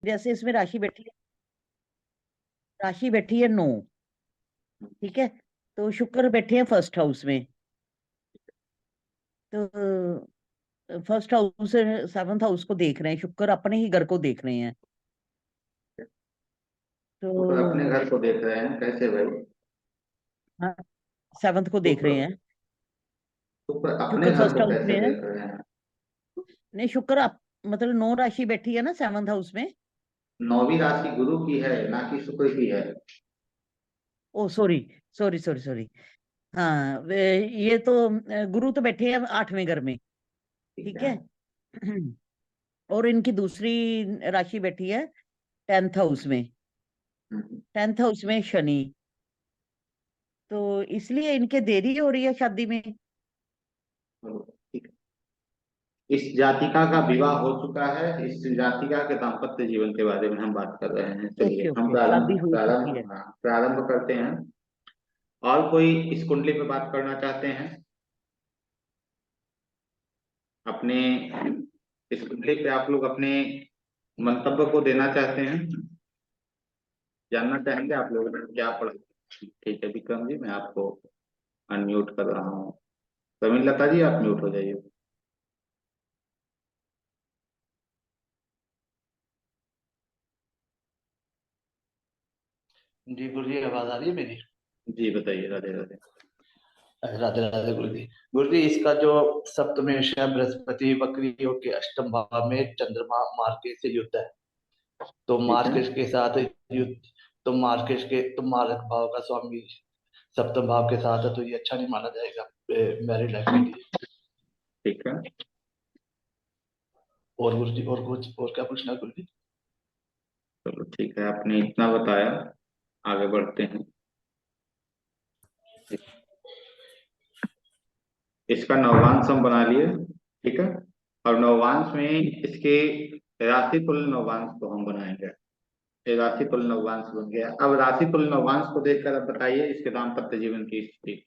जैसे इसमें राशि बैठी है 9। ठीक है। तो शुक्र बैठे हैं फर्स्ट हाउस में। तो फर्स्ट हाउस से सेवंथ हाउस को देख रहे हैं, शुक्र अपने ही घर को देख रहे हैं। शुक्र तो अपने घर को देख रहे हैं कैसे भाई? हाँ, सेवंथ को देख शुक्र रहे हैं। शुक्र अपने शुक्र घर फर्स्ट को हाउस कैसे में है। देख रहे हैं? नहीं, शुक्र मतलब 9 राशि बैठी है ना सेवंथ हाउस में। नौवीं राशि गुरु की है ना कि शुक्र की है? ओ सॉरी, सॉरी सॉरी सॉरी। हाँ ये तो गुरु तो बैठे हैं 8वें घर में। ठीक ठीक है। है। और इनकी दूसरी राशि बैठी है 10th हाउस में। हम्म, 10th हाउस में शनि। तो इसलिए इनके देरी हो रही है शादी में। चलो, ठीक है। इस जातिका का विवाह हो चुका है। इस जातिका के दाम्पत्य जीवन के बारे में हम बात कर रहे हैं। ओके चलिए हम ओके, शादी प्रारंभ हो चुकी है। प्रारंभ हाँ, प्रारंभ करते हैं। और कोई इस कुंडली पे बात करना चाहते हैं अपने? इस कुंडली पे आप लोग अपने मंतव्य को देना चाहते हैं, जानना चाहेंगे आप लोगों ने क्या पढ़ा? ठीक है विक्रम जी, मैं आपको अनम्यूट कर रहा हूँ। प्रवीण लता जी आप म्यूट हो जाइए। जी गुरु जी, आवाज आ रही है मेरी? जी बताइए, राधे राधे। राधे राधे गुरु जी। गुरु जी, इसका जो सप्तमेश है, बृहस्पति वक्री होके अष्टम भाव में चंद्रमा मार्केट से युद्ध है। तो ठीक है। मार्केट के साथ युद्ध, तो मार्केट के तो मारक भाव का स्वामी सप्तम भाव के साथ है, तो ये अच्छा नहीं माना जाएगा मैरिड लाइफ के लिए। ठीक है। और गुरु जी, और कुछ और क्या पूछना है गुरु जी? चलो ठीक है, आपने इतना बताया, आगे बढ़ते हैं। इसका नववांश हम बना लिए। ठीक है। और नववांश में इसके राशि तुल्य नववांश को हम बनाएंगे। ये राशि तुल्य नववांश बन गया। अब राशि तुल्य नववांश को देखकर अब बताइए इसके दाम्पत्य जीवन की स्थिति।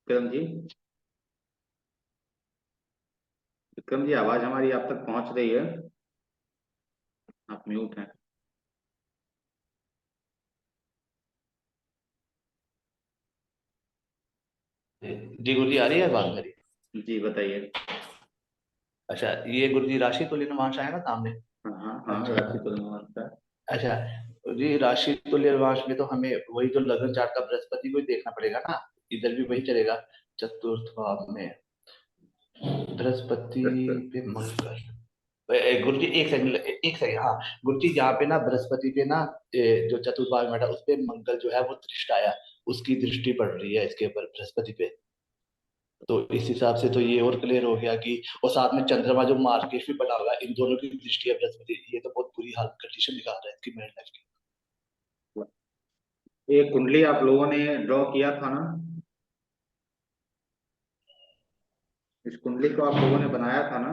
विक्रम जी, विक्रम जी आवाज हमारी आप तक पहुंच रही है? आप म्यूट हैं। जी गुरु जी, आ रही है बात मेरी? जी बताइए। अच्छा, ये गुरु जी राशि तुल्य नवांश आया ना सामने। हाँ हाँ हाँ, अच्छा। राशि तुल्य नववांश का। अच्छा जी, राशि तुल्य निवास में तो हमें वही जो लग्न चार्ट का बृहस्पति को ही देखना पड़ेगा ना। इधर भी वही चलेगा। चतुर्थ भाव में बृहस्पति पे मंगल। गुरु जी एक सेकंड, एक सेकंड, हाँ। गुरु जी यहाँ पे ना बृहस्पति पे ना जो चतुर्थ भाव में बैठा उस पे मंगल जो है वो दृष्ट आया। उसकी दृष्टि पड़ रही है इसके ऊपर बृहस्पति पे। तो इस हिसाब से तो ये और क्लियर हो गया कि, और साथ में चंद्रमा जो मार्केट भी बना हुआ है, इन दोनों की दृष्टि है बृहस्पति, ये तो बहुत बुरी हाल कंडीशन दिखा रहा है इसकी मैरिड लाइफ की। ये कुंडली आप लोगों ने ड्रॉ किया था ना? इस कुंडली को आप लोगों ने बनाया था ना?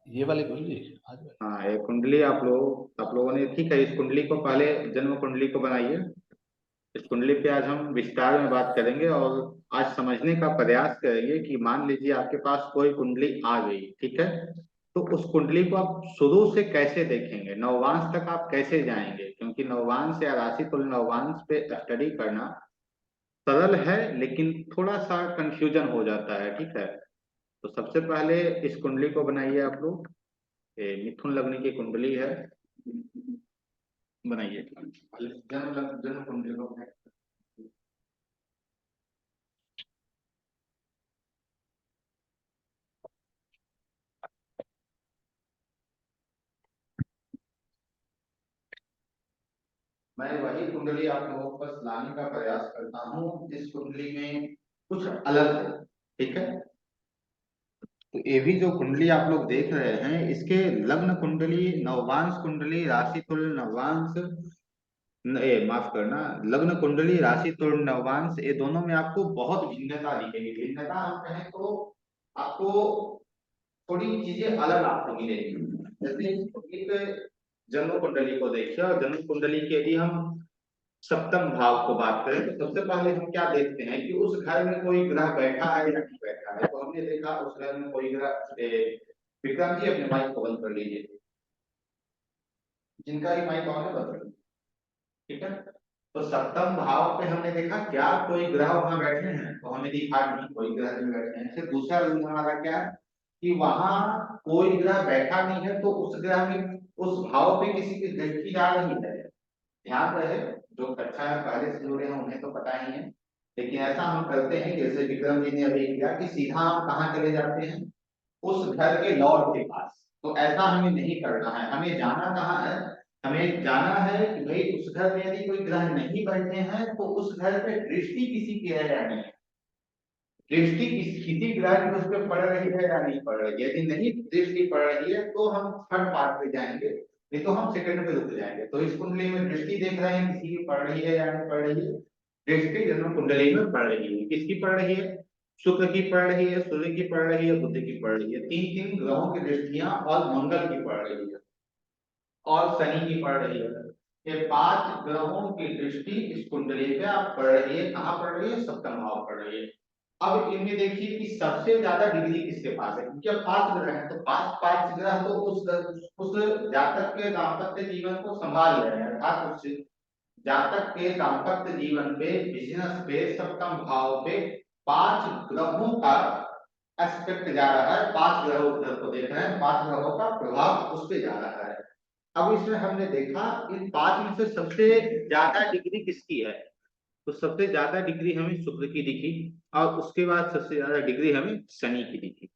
ये वाले गुरु जी आज वाले। हाँ, ये कुंडली आप लोगों ने, ठीक है, इस कुंडली को पहले जन्म कुंडली को बनाइए। इस कुंडली पे आज हम विस्तार में बात करेंगे और आज समझने का प्रयास करेंगे कि मान लीजिए आपके पास कोई कुंडली आ गई, ठीक है, तो उस कुंडली को आप शुरू से कैसे देखेंगे, नववांश तक आप कैसे जाएंगे, क्योंकि नववांश या राशि तुल्य नववांश पे स्टडी करना सरल है लेकिन थोड़ा सा कंफ्यूजन हो जाता है। ठीक है। तो सबसे पहले इस कुंडली को बनाइए आप लोग। ये मिथुन लग्न की कुंडली है, बनाइए। जन्म कुंडली को बनाइए। मैं वही कुंडली आप लोगों को बस लाने का प्रयास करता हूँ जिस कुंडली में कुछ अलग हो। ठीक है। तो ये भी जो कुंडली आप लोग देख रहे हैं, इसके लग्न कुंडली, नववांश कुंडली, राशि तुल्य नववांश माफ करना, लग्न कुंडली, राशि तुल्य नवांश, ये दोनों में आपको बहुत भिन्नता दिखेगी। भिन्नता हम कहें तो आपको थोड़ी चीजें अलग आपको मिलेगी। जैसे एक जन्म कुंडली को देखिए, और जन्म कुंडली के यदि हम सप्तम भाव को बात करें तो सबसे पहले हम क्या देखते हैं कि उस घर में कोई ग्रह बैठा है या नहीं बैठा है। तो हमने देखा उस घर में कोई ग्रह, विक्रम जी अपने माइक को बंद कर लीजिए, जिनका भी माइक ऑन है बंद कर लीजिए, ठीक है। तो सप्तम भाव पे हमने देखा क्या कोई ग्रह वहां बैठे हैं, तो हमें दिखा नहीं कोई ग्रह नहीं बैठे हैं। फिर दूसरा रूल हमारा क्या है कि वहां कोई ग्रह बैठा नहीं है, तो उस ग्रह में उस भाव पे किसी की दृष्टि जा रही है। ध्यान रहे, जो कक्षा में पहले से जुड़े हैं उन्हें तो पता ही है, लेकिन ऐसा हम करते हैं जैसे विक्रम जी ने अभी किया कि सीधा हम कहाँ चले जाते हैं, उस घर के लॉर्ड के पास। तो ऐसा हमें नहीं करना है, हमें जाना कहाँ है, हमें जाना है कि भाई उस घर में यदि कोई ग्रह नहीं बैठे हैं तो उस घर पे दृष्टि किसी की है या नहीं, दृष्टि किसी ग्रह की उस पर पड़ रही है या नहीं पड़ रही है। यदि नहीं दृष्टि पड़ रही है तो हम थर्ड पार्ट पे जाएंगे, नहीं तो हम सेकंड पे रुक जाएंगे। तो इस कुंडली में दृष्टि देख रहे हैं किसी की पड़ रही है या नहीं पड़ रही है। दृष्टि जन्म कुंडली में पड़ रही है, किसकी पड़ रही है, शुक्र की पड़ रही है, सूर्य की पड़ रही है, बुध की पड़ रही है। तीन तीन ग्रहों की दृष्टियां, और मंगल की पड़ रही है, और शनि की पड़ रही है। ये पांच ग्रहों की दृष्टि इस कुंडली पे आप पड़ रही है। कहाँ पड़ रही है, सप्तम भाव पड़ रही है। अब इनमें देखिए कि सबसे ज्यादा डिग्री किसके पास है, क्योंकि अब पांच ग्रह हैं, तो पांच पांच ग्रह तो उस जातक के दाम्पत्य जीवन को संभाल रहे हैं, अर्थात उस जातक के दाम्पत्य जीवन पे, बिजनेस पे, सप्तम भाव पे पांच ग्रहों का एस्पेक्ट जा रहा है। पांच ग्रह उस घर को देख रहे हैं, पांच ग्रहों का प्रभाव उस पे जा रहा है। अब इसमें हमने देखा इन पांच में से सबसे ज्यादा डिग्री किसकी है, तो सबसे ज्यादा डिग्री हमें शुक्र की दिखी, और उसके बाद सबसे ज्यादा डिग्री हमें शनि की दिखी।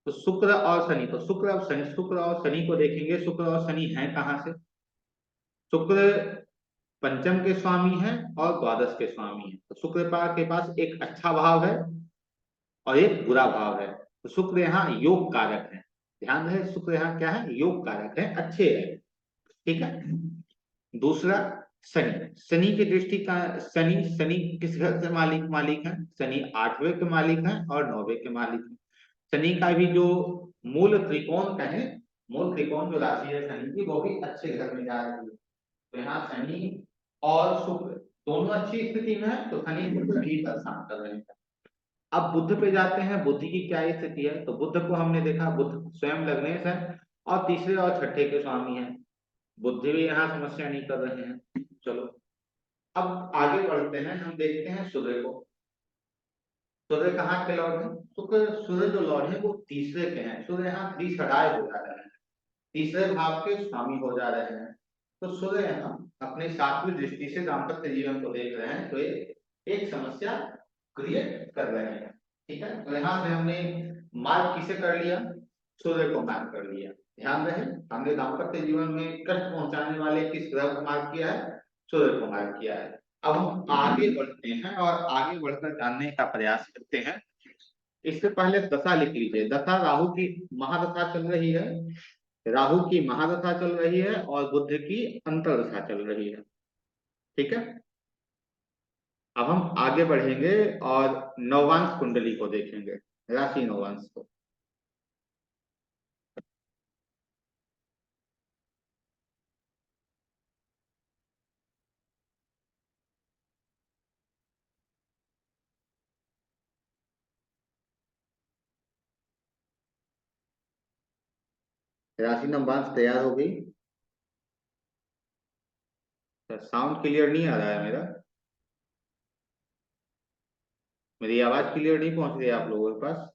तो शुक्र और शनि, तो शुक्र और शनि, शुक्र और शनि को देखेंगे। शुक्र और शनि है कहां से, शुक्र पंचम के स्वामी है और द्वादश के स्वामी है। तो शुक्र के पास एक अच्छा भाव है और एक बुरा भाव है। तो शुक्र यहाँ योग कारक है, ध्यान रहे शुक्र यहाँ क्या है, योग कारक है, अच्छे है, ठीक है। दूसरा शनि, शनि की दृष्टि का, शनि शनि किस घर से मालिक मालिक है, शनि आठवें के मालिक है और नौवें के मालिक है। शनि का भी जो मूल त्रिकोण कहे, मूल त्रिकोण जो राशि है शनि की, वो भी अच्छे घर में जा रही है। तो यहाँ शनि और शुक्र दोनों अच्छी स्थिति में है, तो शनि शुक्र भी परेशान कर रहे हैं। अब बुध पे जाते हैं, बुद्धि की क्या स्थिति है, तो बुध को हमने देखा, बुध स्वयं लग्नेश है और तीसरे और छठे के स्वामी है। बुद्धि भी यहाँ समस्या नहीं कर रहे हैं। चलो अब आगे बढ़ते हैं, हम देखते हैं सूर्य को। सूर्य कहाँ के लॉर्ड है, शुक्र, सूर्य जो लॉर्ड है वो तीसरे के हैं। सूर्य यहाँ त्रिसराय हो जा रहे हैं, तीसरे भाव के स्वामी हो जा रहे हैं। तो सूर्य यहाँ अपने सातवीं दृष्टि से दाम्पत्य जीवन को देख रहे हैं, तो एक समस्या क्रिएट कर रहे हैं, ठीक है। तो यहाँ से हमने मार्क किसे कर लिया, सूर्य को मार्क कर लिया। ध्यान रहे हमने दाम्पत्य जीवन में कष्ट पहुंचाने वाले किस ग्रह को मार्क किया है, सूर्य को मार्क किया है। अब हम आगे बढ़ते हैं और आगे बढ़कर जानने का प्रयास करते हैं। इससे पहले दशा लिख लीजिए, दशा राहु की महादशा चल रही है, राहु की महादशा चल रही है और बुध की अंतर्दशा चल रही है, ठीक है। अब हम आगे बढ़ेंगे और नवांश कुंडली को देखेंगे, राशि नवांश को। राशि नवांश तैयार हो गई, साउंड क्लियर नहीं आ रहा है मेरा, मेरी आवाज क्लियर नहीं पहुंच रही आप लोगों के पास।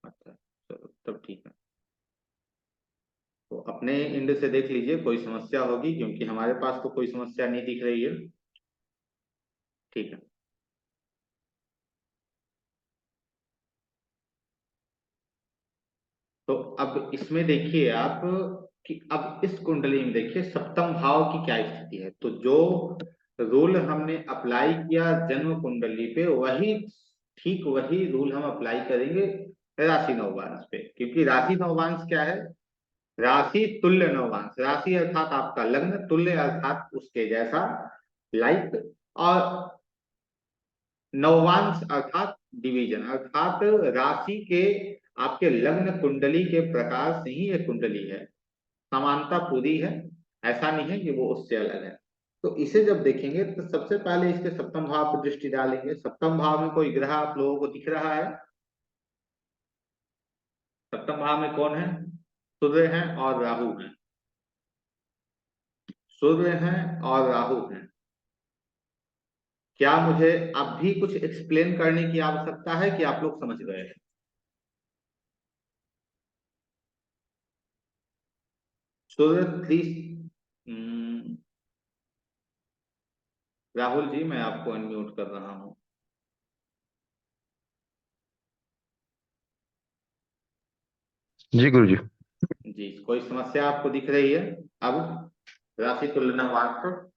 अच्छा चलो तब ठीक है, तो अपने एंड से देख लीजिए कोई समस्या होगी, क्योंकि हमारे पास तो कोई समस्या नहीं दिख रही है, ठीक है। तो अब इसमें देखिए आप कि अब इस कुंडली में देखिए सप्तम भाव की क्या स्थिति है। तो जो रूल हमने अप्लाई किया जन्म कुंडली पे, वही ठीक वही रूल हम अप्लाई करेंगे राशि नववांश पे, क्योंकि राशि नववांश क्या है, राशि तुल्य नवांश, राशि अर्थात आपका लग्न, तुल्य अर्थात उसके जैसा, लाइक, और नवांश अर्थात डिवीजन, अर्थात राशि के आपके लग्न कुंडली के प्रकार से ही ये कुंडली है, समानता पूरी है, ऐसा नहीं है कि वो उससे अलग है। तो इसे जब देखेंगे तो सबसे पहले इसके सप्तम भाव पर दृष्टि डालेंगे। सप्तम भाव में कोई ग्रह आप लोगों को दिख रहा है? सप्तम भाव में कौन है? सूर्य है और राहु है, सूर्य है और राहु है। क्या मुझे अब भी कुछ एक्सप्लेन करने की आवश्यकता है कि आप लोग समझ गए हैं? सूर्य प्लीज, राहुल जी मैं आपको अनम्यूट कर रहा हूं। जी गुरुजी। जी, कोई समस्या आपको दिख रही है अब राशि तुलना वाक्य?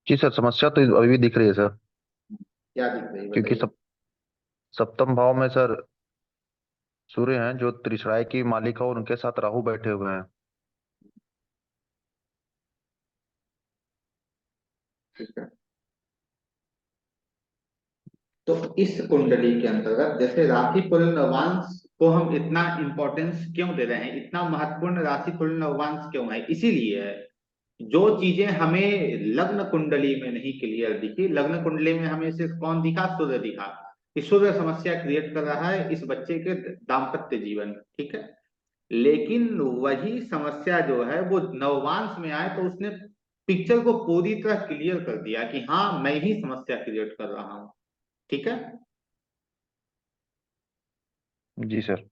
जी सर, समस्या तो अभी भी दिख रही है सर। क्या दिख रही है क्योंकि बताइए। सप्तम भाव में सर सूर्य हैं जो त्रिशराय की मालिका, और उनके साथ राहु बैठे हुए हैं। ठीक है, तो इस कुंडली के अंतर्गत जैसे राशि कुल नवांश को हम इतना इंपॉर्टेंस क्यों दे रहे हैं, इतना महत्वपूर्ण राशि कुल नवांश क्यों है? इसीलिए है, जो चीजें हमें लग्न कुंडली में नहीं क्लियर दिखी, लग्न कुंडली में हमें सिर्फ कौन दिखा? सूर्य दिखा, कि सूर्य समस्या क्रिएट कर रहा है इस बच्चे के दाम्पत्य जीवन में, ठीक है। लेकिन वही समस्या जो है वो नववांश में आए तो उसने पिक्चर को पूरी तरह क्लियर कर दिया कि हाँ मैं ही समस्या क्रिएट कर रहा हूं, ठीक है। जी सर।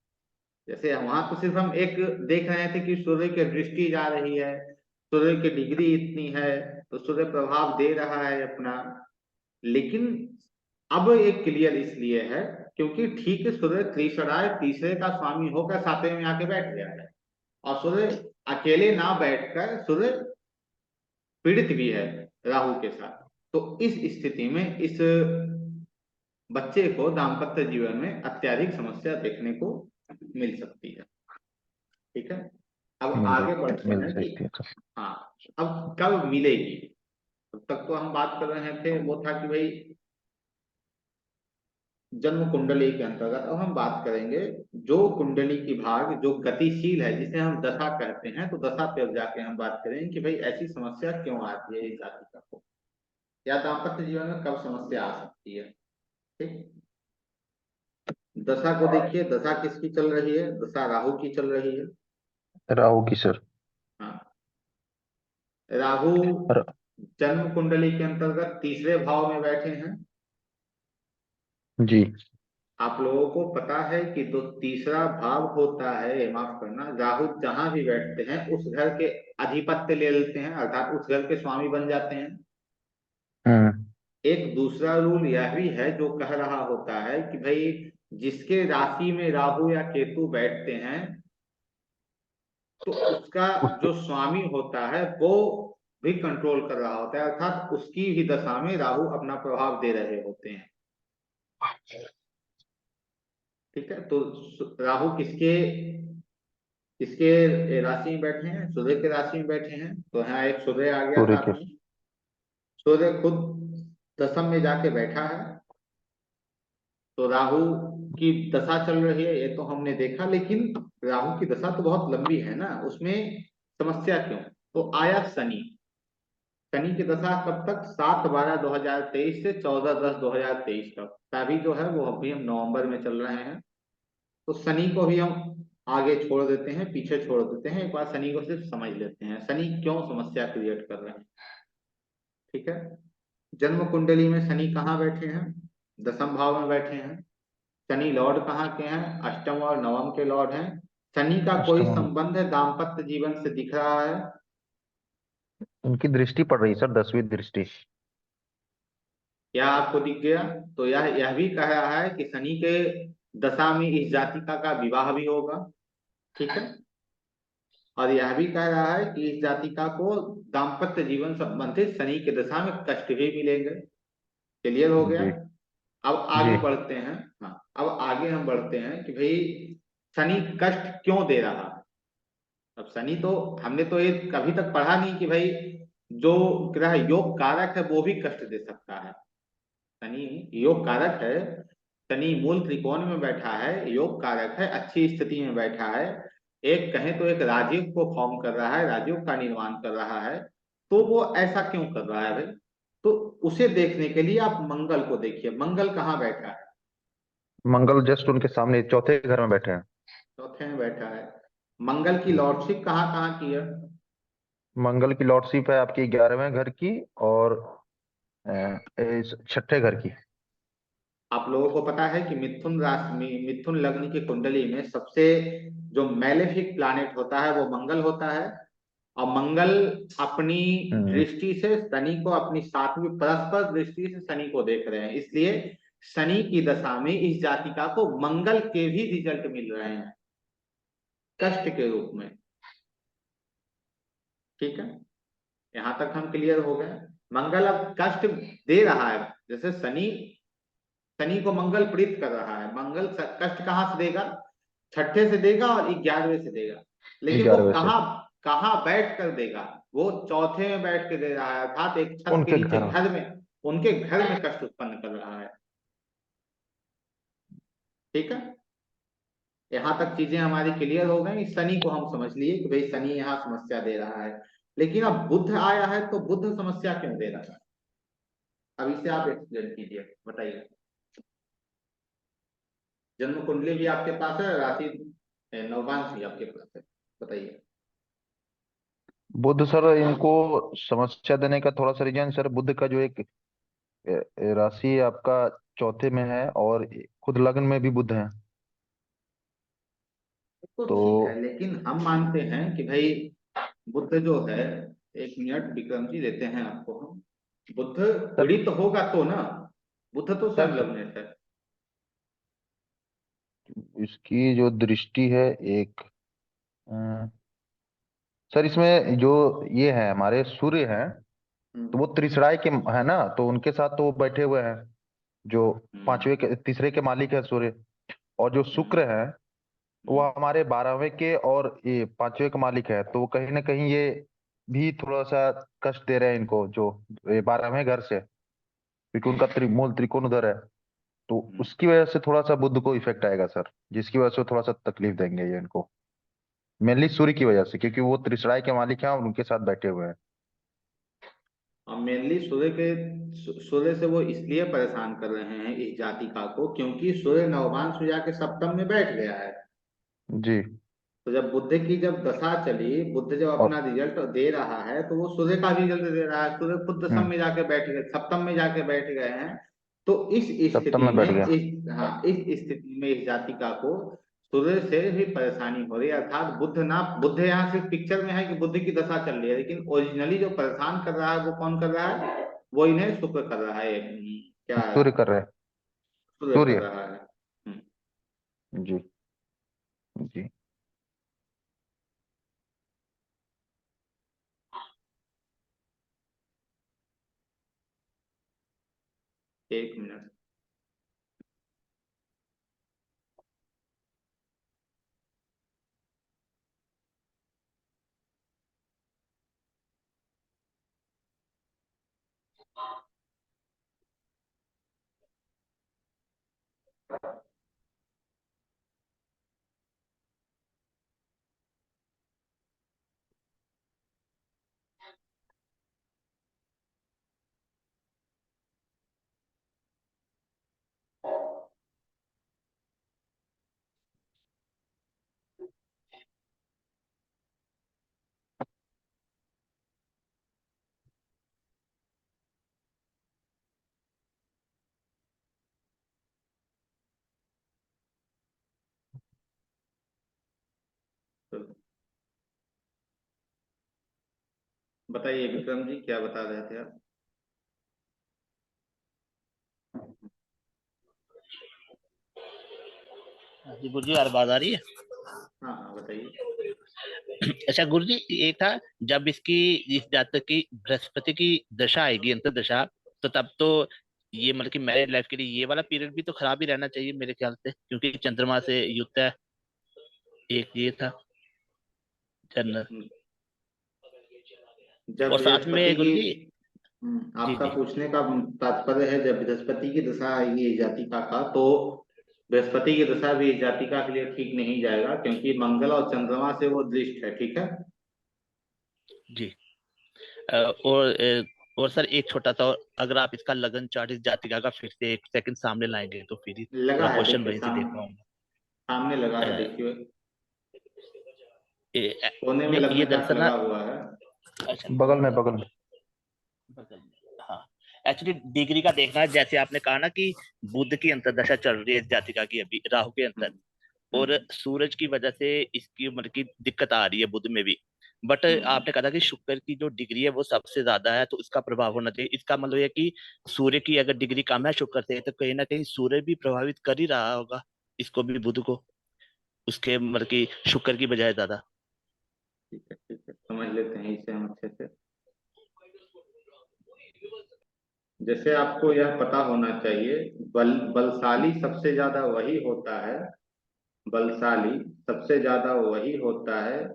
जैसे वहां तो सिर्फ हम एक देख रहे थे कि सूर्य की दृष्टि जा रही है, सूर्य की डिग्री इतनी है, तो सूर्य प्रभाव दे रहा है अपना। लेकिन अब एक क्लियर इसलिए है क्योंकि ठीक सूर्य त्रिशराय तीसरे का स्वामी होकर सातवें में आके बैठ गया है, और सूर्य अकेले ना बैठकर सूर्य पीड़ित भी है राहु के साथ। तो इस स्थिति में इस बच्चे को दाम्पत्य जीवन में अत्यधिक समस्या देखने को मिल सकती है, ठीक है। अब आगे बढ़ते मिल हैं कि सकती है सर। हाँ अब कब मिलेगी। तब तक तो हम बात कर रहे थे वो था कि भाई जन्म कुंडली के अंतर्गत। अब हम बात करेंगे जो कुंडली की भाग जो गतिशील है, जिसे हम दशा कहते हैं, तो दशा पे अब जाके हम बात करेंगे कि भाई ऐसी समस्या क्यों आती है इस जातिका को, या दाम्पत्य जीवन में कब समस्या आ सकती है, ठीक। दशा को देखिए, दशा किसकी चल रही है? दशा राहु की चल रही है। राहु की सर। हाँ, राहु र- जन्म कुंडली के अंतर्गत तीसरे भाव में बैठे हैं। जी। आप लोगों को पता है कि जो तीसरा भाव होता है, माफ करना, राहु जहां भी बैठते हैं उस घर के अधिपत्य ले लेते हैं, अर्थात उस घर के स्वामी बन जाते हैं। हम्म। एक दूसरा रूल यह भी है जो कह रहा होता है कि भाई जिसके राशि में राहु या केतु बैठते हैं तो उसका उसके जो स्वामी होता है वो भी कंट्रोल कर रहा होता है, अर्थात उसकी भी दशा में राहु अपना प्रभाव दे रहे होते हैं, ठीक है। तो राहु किसके किसके राशि में बैठे हैं? सूर्य के राशि में बैठे हैं, तो यहाँ एक सूर्य आ गया सूर्य के। साथ में। सूर्य खुद दशम में जाके बैठा है, तो राहु की दशा चल रही है ये तो हमने देखा, लेकिन राहु की दशा तो बहुत लंबी है ना, उसमें समस्या क्यों? तो आया शनि, शनि की दशा कब तक? 7/12/2023 से 14/10/2023 तक, अभी जो है वो अभी हम नवंबर में चल रहे हैं। तो शनि को भी हम आगे छोड़ देते हैं, पीछे छोड़ देते हैं, एक बार शनि को सिर्फ समझ लेते हैं शनि क्यों समस्या क्रिएट कर रहे हैं, ठीक है। जन्म कुंडली में शनि कहाँ बैठे हैं? दसम भाव में बैठे हैं। शनि लॉर्ड कहाँ के हैं? अष्टम और नवम के लॉर्ड हैं। शनि का कोई अष्टम। संबंध है दाम्पत्य जीवन से दिख रहा है? उनकी दृष्टि पड़ रही है सर, 10वीं दृष्टि। क्या आपको दिख गया? तो यह भी कह रहा है कि शनि के दशा में इस जातिका का विवाह भी होगा, ठीक है। और यह भी कह रहा है कि इस जातिका को दाम्पत्य जीवन संबंधित शनि के दशा में कष्ट भी मिलेंगे। क्लियर हो गया? जी। अब जी। आगे बढ़ते हैं। हाँ, अब आगे हम बढ़ते हैं कि भाई शनि कष्ट क्यों दे रहा है। अब शनि तो हमने तो ये कभी तक पढ़ा नहीं कि भाई जो ग्रह योग कारक है वो भी कष्ट दे सकता है। शनि योग कारक है, शनि मूल त्रिकोण में बैठा है, योग कारक है, अच्छी स्थिति में बैठा है, एक कहें तो एक राजयोग को फॉर्म कर रहा है, राजयोग का निर्माण कर रहा है। तो वो ऐसा क्यों कर रहा है भाई। तो उसे देखने के लिए आप मंगल को देखिए, मंगल कहाँ बैठा है। मंगल जस्ट उनके सामने चौथे घर में बैठे हैं। चौथे में बैठा है। मंगल की लॉर्डशिप कहाँ कहाँ की है। मंगल की लॉर्डशिप है आपकी 11वें घर की और इस छठे घर की। आप लोगों को पता है कि मिथुन राशि में, मिथुन लग्न की कुंडली में सबसे जो मैलेफिक प्लैनेट होता है वो मंगल होता है। और मंगल अपनी हम्म। दृष्टि से शनि को, अपनी सातवीं परस्पर दृष्टि से शनि को देख रहे हैं, इसलिए शनि की दशा में इस जातिका को मंगल के भी रिजल्ट मिल रहे हैं कष्ट के रूप में। ठीक है, यहां तक हम क्लियर हो गए। मंगल अब कष्ट दे रहा है, जैसे शनि, शनि को मंगल प्रीत कर रहा है, मंगल कष्ट कहाँ से देगा, छठे से देगा और 11वें से देगा। लेकिन वो 11वें से कहाँ कहाँ बैठ कर देगा, वो चौथे में बैठ के दे रहा है, अर्थात एक छत के उनके नीचे घर में। घर में, उनके घर में कष्ट उत्पन्न कर रहा है। ठीक है, यहाँ तक चीजें हमारी क्लियर हो गई। शनि को हम समझ लिए कि भाई शनि यहाँ समस्या दे रहा है। लेकिन अब बुध आया है तो बुध समस्या क्यों दे रहा है, अब इसे आप एक्सप्लेन कीजिए, बताइए। जन्म कुंडली भी आपके पास है, राशि नवभांश भी आपके पास है, बताइए। बुध सर इनको समस्या देने का थोड़ा सा रीजन सर, बुध का जो एक राशि आपका चौथे में है और खुद लग्न में भी बुध है। तो तो ठीक है, लेकिन हम मानते हैं कि भाई बुद्ध जो है, एक मिनट विक्रम जी देते हैं आपको हम, बुद्ध सर पीड़ित होगा तो ना, बुद्ध तो स्वयं सर लग्नेश है। इसकी जो दृष्टि है एक अ, सर इसमें जो ये है हमारे सूर्य हैं, तो हम्म, वो त्रिसराय के है ना, तो उनके साथ तो वो बैठे हुए हैं जो हम्म, पांचवे के तीसरे के मालिक है सूर्य। और जो शुक्र हम्म, है वो हम्म, हमारे 12वें के और ये पांचवे का मालिक है, तो वो कहीं ना कहीं ये भी थोड़ा सा कष्ट दे रहे हैं इनको, जो ये 12वें घर से, क्योंकि उनका मूल त्रिकोण उधर है। तो हम्म। उसकी वजह से थोड़ा सा बुद्ध को इफेक्ट आएगा सर, जिसकी वजह से थोड़ा सा तकलीफ देंगे ये इनको, मेनली सूर्य की वजह से, क्योंकि वो त्रिसराय के मालिक हैं और उनके साथ बैठे हुए हैं। और मेनली सूर्य से वो इसलिए परेशान कर रहे हैं इस जातिका को क्योंकि सूर्य नवभांश में जाके सप्तम में बैठ गया है। जी। तो जब बुद्ध की जब दशा चली, बुद्ध जब अपना और रिजल्ट दे रहा है तो वो सूर्य का भी रिजल्ट दे रहा है, सूर्य खुद दशम हम्म में जाके बैठ गए, सप्तम में जाके बैठ गए हैं। तो इस सप्तम स्थिति में बैठ में, गया। इस, हाँ, इस स्थिति में इस जातिका को सूर्य से भी परेशानी हो रही है, अर्थात बुद्ध ना, बुद्ध यहाँ सिर्फ पिक्चर में है कि बुद्ध की दशा चल रही है, लेकिन ओरिजिनली जो परेशान कर रहा है वो कौन कर रहा है, वो इन्हें शुक्र कर रहा है, क्या, सूर्य कर रहे हैं। सूर्य कर सूर्य। रहा है। हम्म, जी। जी। एक मिनट। तो बताइए विक्रम जी, क्या बता रहे थे आप। जी गुरु जी, आवाज आ रही है? हाँ हाँ बताइए। अच्छा गुरु जी, एक था, जब इसकी, इस जातक की बृहस्पति की दशा आएगी, अंतर दशा, तो तब तो ये मतलब कि मैरिज लाइफ के लिए ये वाला पीरियड भी तो खराब ही रहना चाहिए मेरे ख्याल से, क्योंकि चंद्रमा से युक्त है। एक ये था जनरल, जब और साथ में बृहस्पति की गुरुजी। जी आपका जी। पूछने का तात्पर्य है, जब बृहस्पति की दशा आएगी इस जातिका का, तो बृहस्पति की दशा भी इस जातिका के लिए ठीक नहीं जाएगा, क्योंकि मंगल और चंद्रमा से वो दृष्ट है। ठीक है। जी। और सर एक छोटा सा, अगर आप इसका लगन चार्ट इस जातिका का फिर से एक सेकंड सामने लाएंगे तो फिर ही लगा थोड़ा है, क्वेश्चन देखिए वहीं से देख पाऊंगा। सामने लगा है, अ, देखिए ए- अ, कोने में नहीं, ये लग्न चार्ट दरअसल ना, लगा हुआ है। अच्छा, बगल में बगल में। बगल में, हाँ। एक्चुअली डिग्री का देखना है, जैसे आपने कहा ना कि बुध की अंतर्दशा चल रही है इस जातिका की अभी राहु के अंतर, और हम्म, सूरज की वजह से इसकी मतलब की दिक्कत आ रही है बुध में भी। बट हम्म। आपने कहा था कि शुक्र की जो डिग्री है वो सबसे ज्यादा है, तो इसका प्रभाव होना चाहिए। इसका मतलब है कि सूर्य की अगर डिग्री कम है शुक्र से, तो कहीं ना कहीं सूर्य भी प्रभावित कर ही रहा होगा इसको भी, बुध को, उसके मतलब की शुक्र की बजाय ज्यादा। ठीक है, ठीक है, समझ लेते हैं इसे हम अच्छे से। जैसे आपको यह पता होना चाहिए, बलशाली सबसे ज्यादा वही होता है, बलशाली सबसे ज्यादा वही होता है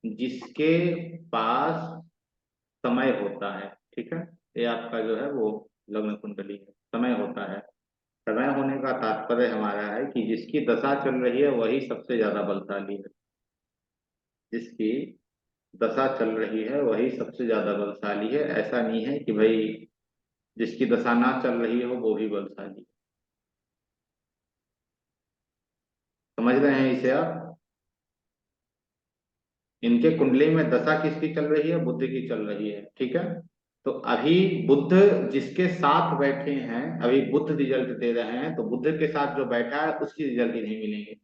जिसके पास समय होता है। ठीक है। ये आपका जो है वो लग्न कुंडली है, समय होता है। समय होने का तात्पर्य हमारा है कि जिसकी दशा चल रही है वही सबसे ज्यादा बलशाली है। जिसकी दशा चल रही है वही सबसे ज्यादा बलशाली है। ऐसा नहीं है कि भाई जिसकी दशा ना चल रही हो वो भी बलशाली है। समझ रहे हैं इसे आप? इनके कुंडली में दशा किसकी चल रही है? बुध की चल रही है। ठीक है। तो अभी बुध जिसके साथ बैठे हैं, अभी बुध रिजल्ट दे रहे हैं, तो बुध के साथ जो बैठा है उसकी रिजल्ट ही नहीं मिलेंगे।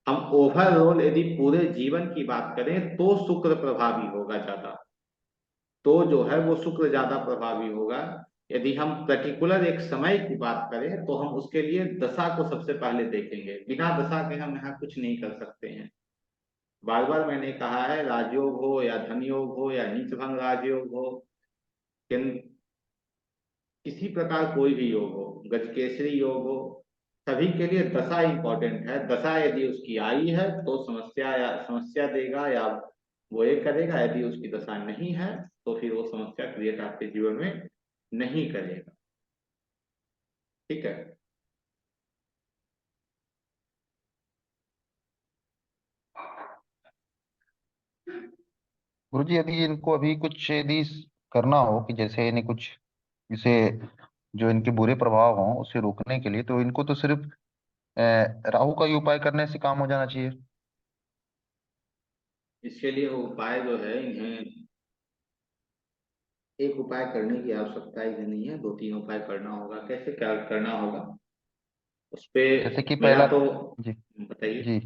हम ओवरऑल यदि पूरे जीवन की बात करें तो शुक्र प्रभावी होगा ज्यादा, तो जो है वो शुक्र ज्यादा प्रभावी होगा। यदि हम पर्टिकुलर एक समय की बात करें तो हम उसके लिए दशा को सबसे पहले देखेंगे। बिना दशा के हम यहाँ कुछ नहीं कर सकते हैं। बार बार मैंने कहा है, राजयोग हो या धन योग हो या नीच भंग राजयोग हो, किन किसी प्रकार कोई भी योग हो, गजकेसरी योग हो, सभी के लिए दशा इंपॉर्टेंट है। दशा यदि उसकी आई है तो समस्या या समस्या देगा या वो ये करेगा। यदि उसकी दशा नहीं है तो फिर वो समस्या क्रिएट आपके जीवन में नहीं करेगा। ठीक है। गुरुजी यदि इनको अभी कुछ यदि करना हो कि जैसे इन्हें कुछ इसे जो इनके बुरे प्रभाव हों उसे रोकने के लिए, तो इनको तो सिर्फ राहु का ही उपाय करने से काम हो जाना चाहिए। इसके लिए वो उपाय जो है, इन्हें एक उपाय करने की आवश्यकता ही नहीं है, दो तीन उपाय करना होगा। कैसे क्या करना होगा उस पे जैसे कि मेरा पहला, तो जी बताइए। जी,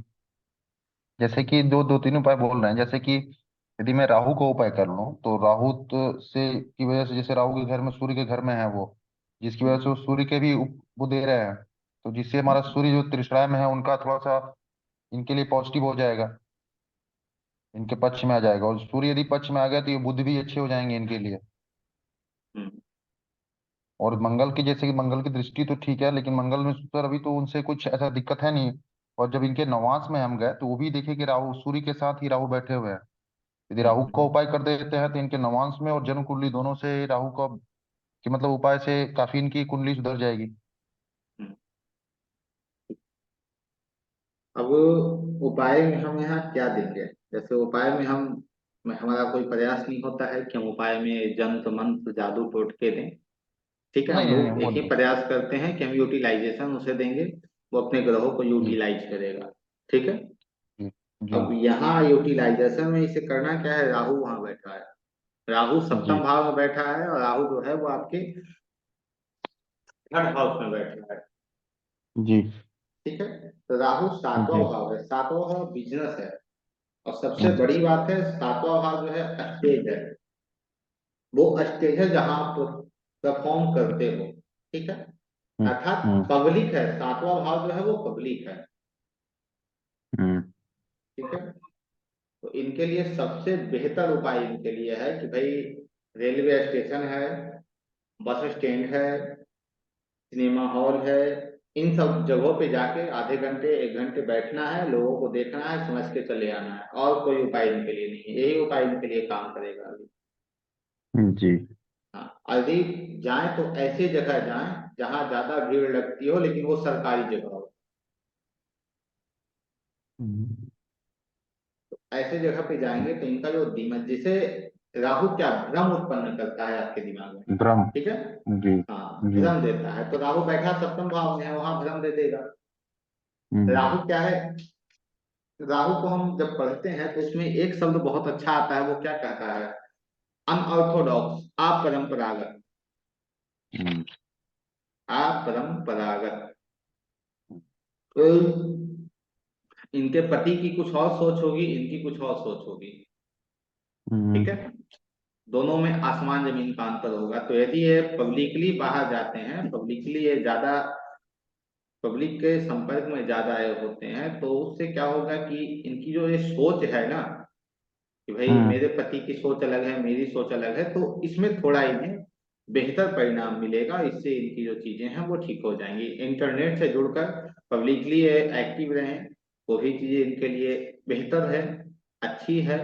जैसे कि दो दो तीन उपाय बोल रहे हैं। जैसे कि यदि मैं राहु को उपाय कर लूं तो राहु तो से की वजह से, जैसे राहु के घर में सूर्य के घर में है वो, जिसकी वजह से वो सूर्य के भी वो दे रहे हैं, तो जिससे हमारा सूर्य जो त्रिश्राय में है उनका थोड़ा सा इनके लिए पॉजिटिव हो जाएगा, इनके पक्ष में आ जाएगा। और सूर्य यदि पक्ष में आ गया तो ये बुध भी अच्छे हो जाएंगे इनके लिए। हम्म, और मंगल की, जैसे कि मंगल की दृष्टि तो ठीक है, लेकिन मंगल में सर अभी तो उनसे कुछ ऐसा दिक्कत है नहीं। और जब इनके नवांश में हम गए तो वो भी देखे कि राहु, सूर्य के साथ ही राहु बैठे हुए हैं। यदि राहु का हम्म, उपाय कर देते हैं तो इनके नवांश में और जन्म कुंडली दोनों से राहु का कि मतलब उपाय से काफी इनकी कुंडली सुधर जाएगी। हम्म। अब उपाय में हम यहाँ क्या देंगे? जैसे उपाय में हमारा कोई प्रयास नहीं होता है कि हम उपाय में जंत्र मंत्र जादू टोटके दें। ठीक है। नहीं हम नहीं नहीं, लोग वो एक ही नहीं। प्रयास करते हैं कि हम यूटिलाइजेशन उसे देंगे, वो अपने ग्रहों को जी यूटिलाइज करेगा। ठीक है। जी जी अब यहाँ यूटिलाइजेशन में इसे करना क्या है? राहु वहां बैठा है, राहु जी सप्तम भाव में बैठा है, और राहु जो है वो आपके थर्ड हाउस में बैठा है। जी ठीक है। तो राहु सातवां जी। भाव है, सातवां भाव बिजनेस है। और सबसे हम्म बड़ी बात है, सातवां भाव जो है स्टेज है। वो स्टेज है जहां आप परफॉर्म करते हो। ठीक है। हम्म अर्थात हम्म पब्लिक है, सातवां भाव जो है वो पब्लिक है। हम्म ठीक है। तो इनके लिए सबसे बेहतर उपाय इनके लिए है कि भाई रेलवे स्टेशन है, बस स्टैंड है, सिनेमा हॉल है, इन सब जगहों पे जाके आधे घंटे 1 घंटे बैठना है, लोगों को देखना है, समझ के चले आना है, और कोई उपाय इनके लिए नहीं है। यही उपाय इनके लिए काम करेगा अभी। जी। हाँ, यदि जाए तो ऐसी जगह जाए जहाँ ज्यादा भीड़ लगती हो, लेकिन वो सरकारी जगह हो। हम्म, ऐसे जगह पे जाएंगे तो इनका जो दिमाग, जिसे राहु क्या भ्रम उत्पन्न करता है आपके दिमाग में, भ्रम। ठीक है। जी। हाँ, जी। भ्रम देता है, तो राहु बैठा सप्तम भाव में है, वहां भ्रम दे देगा। हम्म। राहु क्या है, राहु को हम जब पढ़ते हैं तो उसमें एक शब्द बहुत अच्छा आता है, वो क्या कहता है, अनऑर्थोडॉक्स, अपरंपरागत। हम्म। अपरंपरागत। तो इनके पति की कुछ और सोच होगी, इनकी कुछ और सोच होगी, ठीक है। दोनों में आसमान जमीन का अंतर होगा। तो यदि ये पब्लिकली बाहर जाते हैं, पब्लिकली ये ज्यादा पब्लिक के संपर्क में ज्यादा आए होते हैं, तो उससे क्या होगा कि इनकी जो ये सोच है ना, कि भाई हम्म। मेरे पति की सोच अलग है, मेरी सोच अलग है, तो इसमें थोड़ा इन्हें बेहतर परिणाम मिलेगा। इससे इनकी जो चीजें हैं वो ठीक हो जाएंगी। इंटरनेट से जुड़कर पब्लिकली एक्टिव रहें, वो भी चीजें इनके लिए बेहतर है, अच्छी है।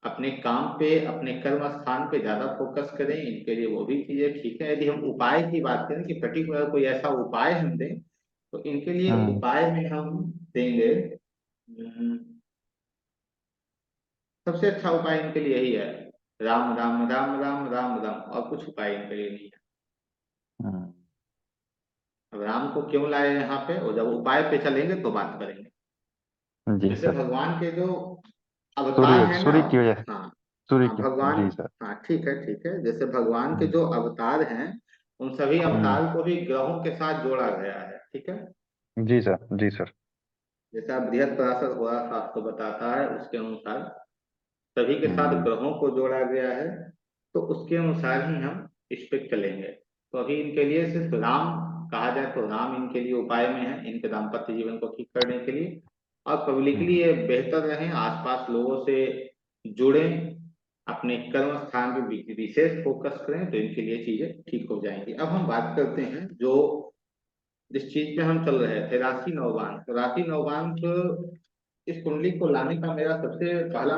अपने काम पे, अपने कर्म स्थान पे ज्यादा फोकस करें, इनके लिए वो भी चीजें ठीक है। यदि हम उपाय की बात करें कि पर्टिकुलर कोई ऐसा उपाय हम दें, तो इनके लिए हम्म। उपाय में हम देंगे, सबसे अच्छा उपाय इनके लिए यही है, राम राम राम राम राम राम, और कुछ उपाय इनके लिए नहीं है। हम्म। अब राम को क्यों लाए यहाँ पे, और जब उपाय पे चलेंगे तो बात करेंगे। जी जैसे सर। भगवान के जो अवतार सूर्य है ना, सूर्य की वजह। हाँ, सूर्य हाँ की। भगवान, जी सर। हाँ ठीक है ठीक है, जैसे भगवान के हम्म। जो अवतार हैं, उन सभी हम्म। अवतार को भी ग्रहों के साथ जोड़ा गया है, ठीक है। जी सर। जी सर। जैसा बृहद पराशर हुआ शास्त्र बताता है, उसके अनुसार सभी के साथ हम्म। ग्रहों को जोड़ा गया है, तो उसके अनुसार ही हम इस पे चलेंगे। तो अभी इनके लिए सिर्फ राम कहा जाए तो राम इनके लिए उपाय में है, इनके दाम्पत्य जीवन को ठीक करने के लिए। और पब्लिकली हम्म। ये बेहतर रहें, आसपास लोगों से जुड़े, अपने कर्म स्थान पे विशेष फोकस करें, तो इनके लिए चीजें ठीक हो जाएंगी। अब हम बात करते हैं जो जिस चीज पे हम चल रहे थे, राशि नववान। तो राशि नववान, इस कुंडली को लाने का मेरा सबसे पहला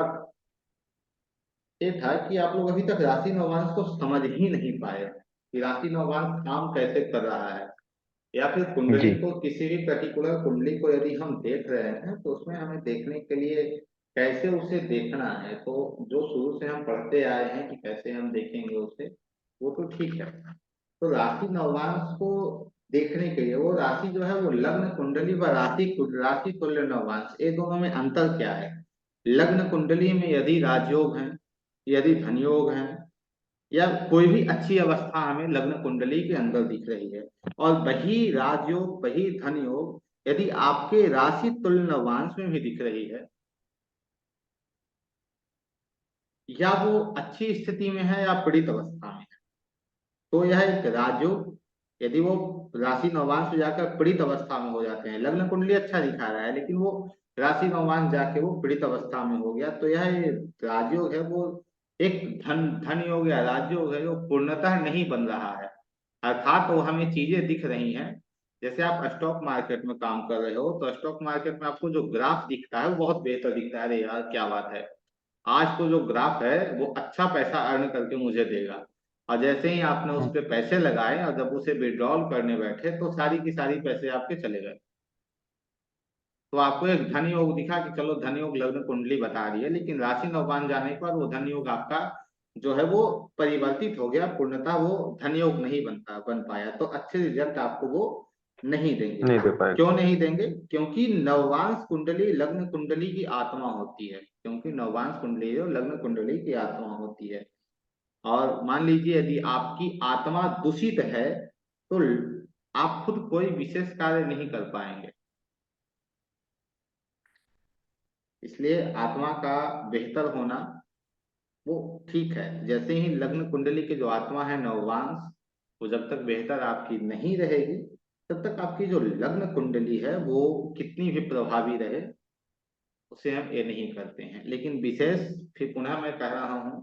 ये था कि आप लोग अभी तक राशि नवांश को समझ ही नहीं पाए कि राशि नवांश काम कैसे कर रहा है, या फिर जी। कुंडली को, किसी भी पर्टिकुलर कुंडली को यदि हम देख रहे हैं तो उसमें हमें देखने के लिए कैसे उसे देखना है। तो जो शुरू से हम पढ़ते आए हैं कि कैसे हम देखेंगे उसे, वो तो ठीक है। तो राशि नवांश को देखने के लिए, वो राशि जो है वो लग्न कुंडली व राशि तुल्य नवांश, ये दोनों में अंतर क्या है। लग्न कुंडली में यदि राजयोग है, यदि धनयोग है, या कोई भी अच्छी अवस्था हमें लग्न कुंडली के अंदर दिख रही है, और वही राजयोग, वही धन योग यदि आपके राशि तुल्य नवांश में भी दिख रही है, या वो अच्छी स्थिति में है या पीड़ित अवस्था में है, तो यह एक राजयोग। यदि वो राशि नवांश में जाकर पीड़ित अवस्था में हो जाते हैं, लग्न कुंडली अच्छा दिखा रहा है लेकिन वो राशि नवांश जाके वो पीड़ित अवस्था में हो गया, तो यह राजयोग है, वो एक धन धन योग या राजयोग है जो पूर्णतः नहीं बन रहा है। अर्थात वो हमें चीजें दिख रही हैं, जैसे आप स्टॉक मार्केट में काम कर रहे हो, तो स्टॉक मार्केट में आपको जो ग्राफ दिखता है वो बहुत बेहतर दिखता है, अरे यार क्या बात है, आज तो जो ग्राफ है वो अच्छा पैसा अर्न करके मुझे देगा। और जैसे ही आपने उस हम्म। पे पैसे लगाए और जब उसे विड्रॉल करने बैठे, तो सारी की सारी पैसे आपके चले गए। तो आपको एक धन योग दिखा कि चलो धन योग लग्न कुंडली बता रही है, लेकिन राशि नौबान जाने के बाद वो धन योग आपका जो है वो परिवर्तित हो गया, पूर्णतः वो धन योग नहीं बन पाया, तो अच्छे रिजल्ट आपको वो नहीं देंगे। नहीं दे पाएगा। क्यों नहीं देंगे, क्योंकि नववांश कुंडली लग्न कुंडली की आत्मा होती है, क्योंकि नववांश कुंडली जो लग्न कुंडली की आत्मा होती है। और मान लीजिए यदि आपकी आत्मा दूषित है, तो आप खुद कोई विशेष कार्य नहीं कर पाएंगे। इसलिए आत्मा का बेहतर होना वो ठीक है। जैसे ही लग्न कुंडली के जो आत्मा है नववांश, वो जब तक बेहतर आपकी नहीं रहेगी, तब तक आपकी जो लग्न कुंडली है वो कितनी भी प्रभावी रहे, उसे हम ये नहीं करते हैं। लेकिन विशेष, फिर पुनः मैं कह रहा हूं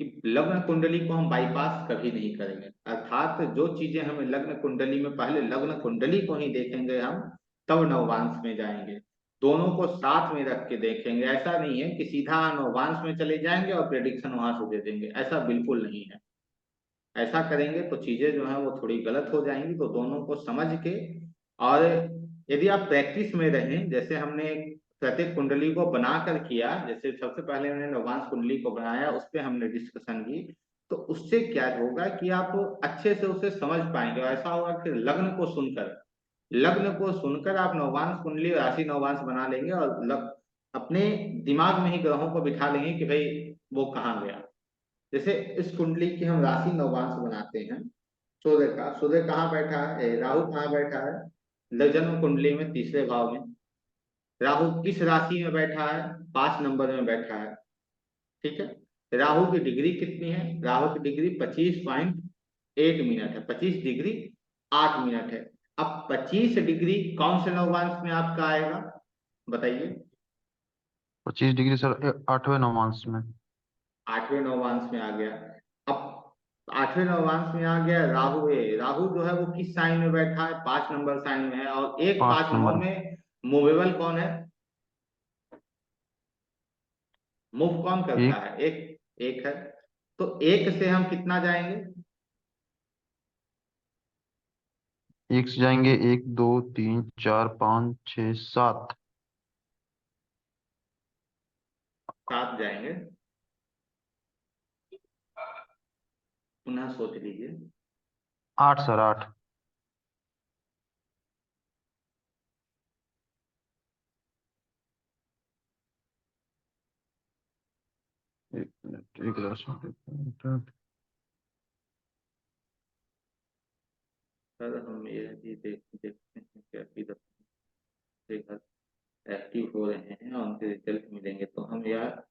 कि लग्न कुंडली को हम बाईपास कभी नहीं करेंगे, अर्थात जो चीजें हमें लग्न कुंडली में, पहले लग्न कुंडली को ही देखेंगे हम, तब नववांश में जाएंगे। दोनों को साथ में रख के देखेंगे। ऐसा नहीं है कि सीधा नववांश में चले जाएंगे और प्रेडिक्शन वहां से दे देंगे, ऐसा बिल्कुल नहीं है। ऐसा करेंगे तो चीजें जो है वो थोड़ी गलत हो जाएंगी। तो दोनों को समझ के, और यदि आप प्रैक्टिस में रहें, जैसे हमने प्रत्येक कुंडली को बनाकर किया, जैसे सबसे पहले हमने नवांश कुंडली को बनाया, उस पर हमने डिस्कशन की, तो उससे क्या होगा कि आप अच्छे से उसे समझ पाएंगे। और ऐसा होगा कि लग्न को सुनकर आप नवांश कुंडली राशि नवांश बना लेंगे, और अपने दिमाग में ही ग्रहों को बिठा लेंगे कि भाई वो कहाँ गया। जैसे इस कुंडली की हम राशि नवांश बनाते हैं, सूर्य कहाँ बैठा है, राहु कहाँ बैठा है, जन्म कुंडली में तीसरे भाव में। राहु किस राशि में बैठा है, 5 नंबर में बैठा है। ठीक है, राहु की डिग्री कितनी है, राहु की डिग्री 25.8 मिनट है, 25 डिग्री 8 मिनट है। अब 25 डिग्री कौन से नवांश में आपका आएगा, बताइए। 25 डिग्री सर 8वें नवमांश में। 8वें नवमांश में आ गया। अब 8वें नवमांश में आ गया राहु है। राहु जो है वो किस साइन में बैठा है, 5 नंबर साइन में है। और एक पांच 5 9 नंबर में मूवेबल कौन है, मूव कौन करता एक है, एक। एक है। तो एक से हम कितना जाएंगे, एक से जाएंगे 1 2 3 4 5 6 7। 7 जाएंगे। पुनः सोच लीजिए। 8 सर 8। एक मिनट, एक दशमलव एक मिनट। सर हम ये भी देखते हैं कि अभी घर एक्टिव हो रहे हैं और उनके रिजल्ट मिलेंगे, तो हम यार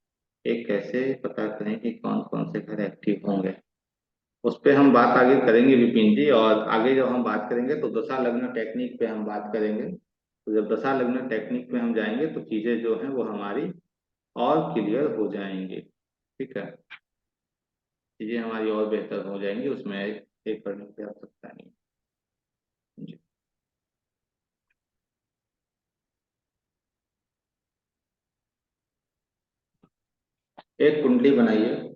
एक कैसे पता करें कि कौन कौन से घर एक्टिव होंगे। उस पे हम बात आगे करेंगे विपिन जी। और आगे जब हम बात करेंगे तो दशा लग्न टेक्निक पे हम बात करेंगे। तो जब दशा लग्न टेक्निक पे हम जाएंगे तो चीजें जो हैं वो हमारी और क्लियर हो जाएंगी। ठीक है, चीजें हमारी और बेहतर हो जाएंगी, उसमें एक करने की आवश्यकता नहीं है जी। एक कुंडली बनाइए।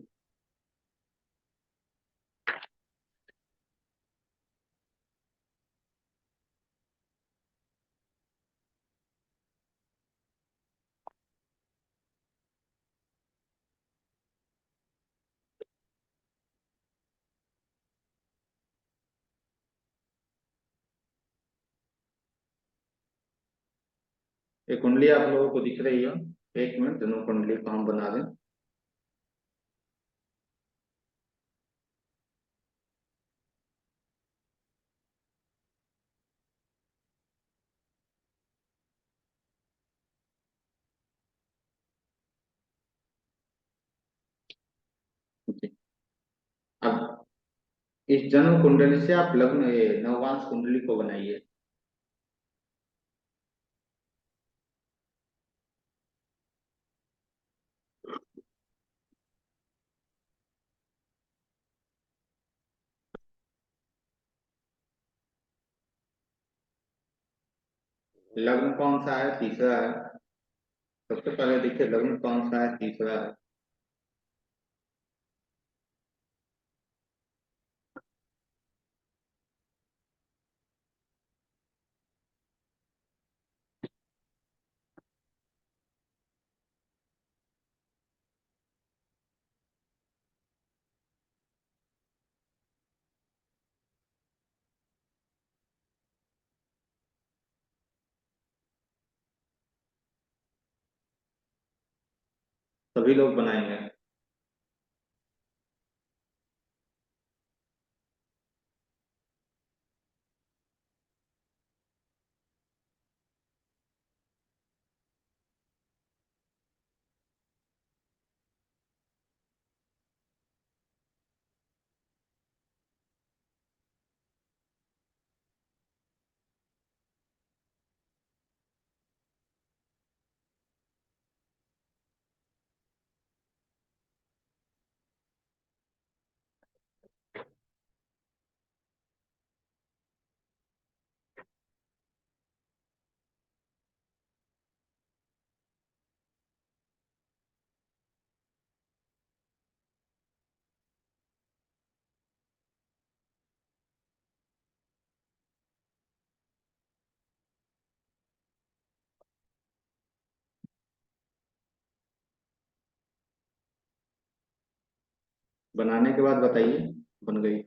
एक कुंडली आप लोगों को दिख रही हो, एक मिनट दोनों कुंडली को हम बना दें। जी। अब इस जन्म कुंडली से आप लग्न नववांश कुंडली को बनाइए। लग्न कौन सा है, तीसरा है। सबसे पहले देखिए लग्न कौन सा है, तीसरा है। सभी लोग बनाएंगे। बनाने के बाद बताइए। बन गई।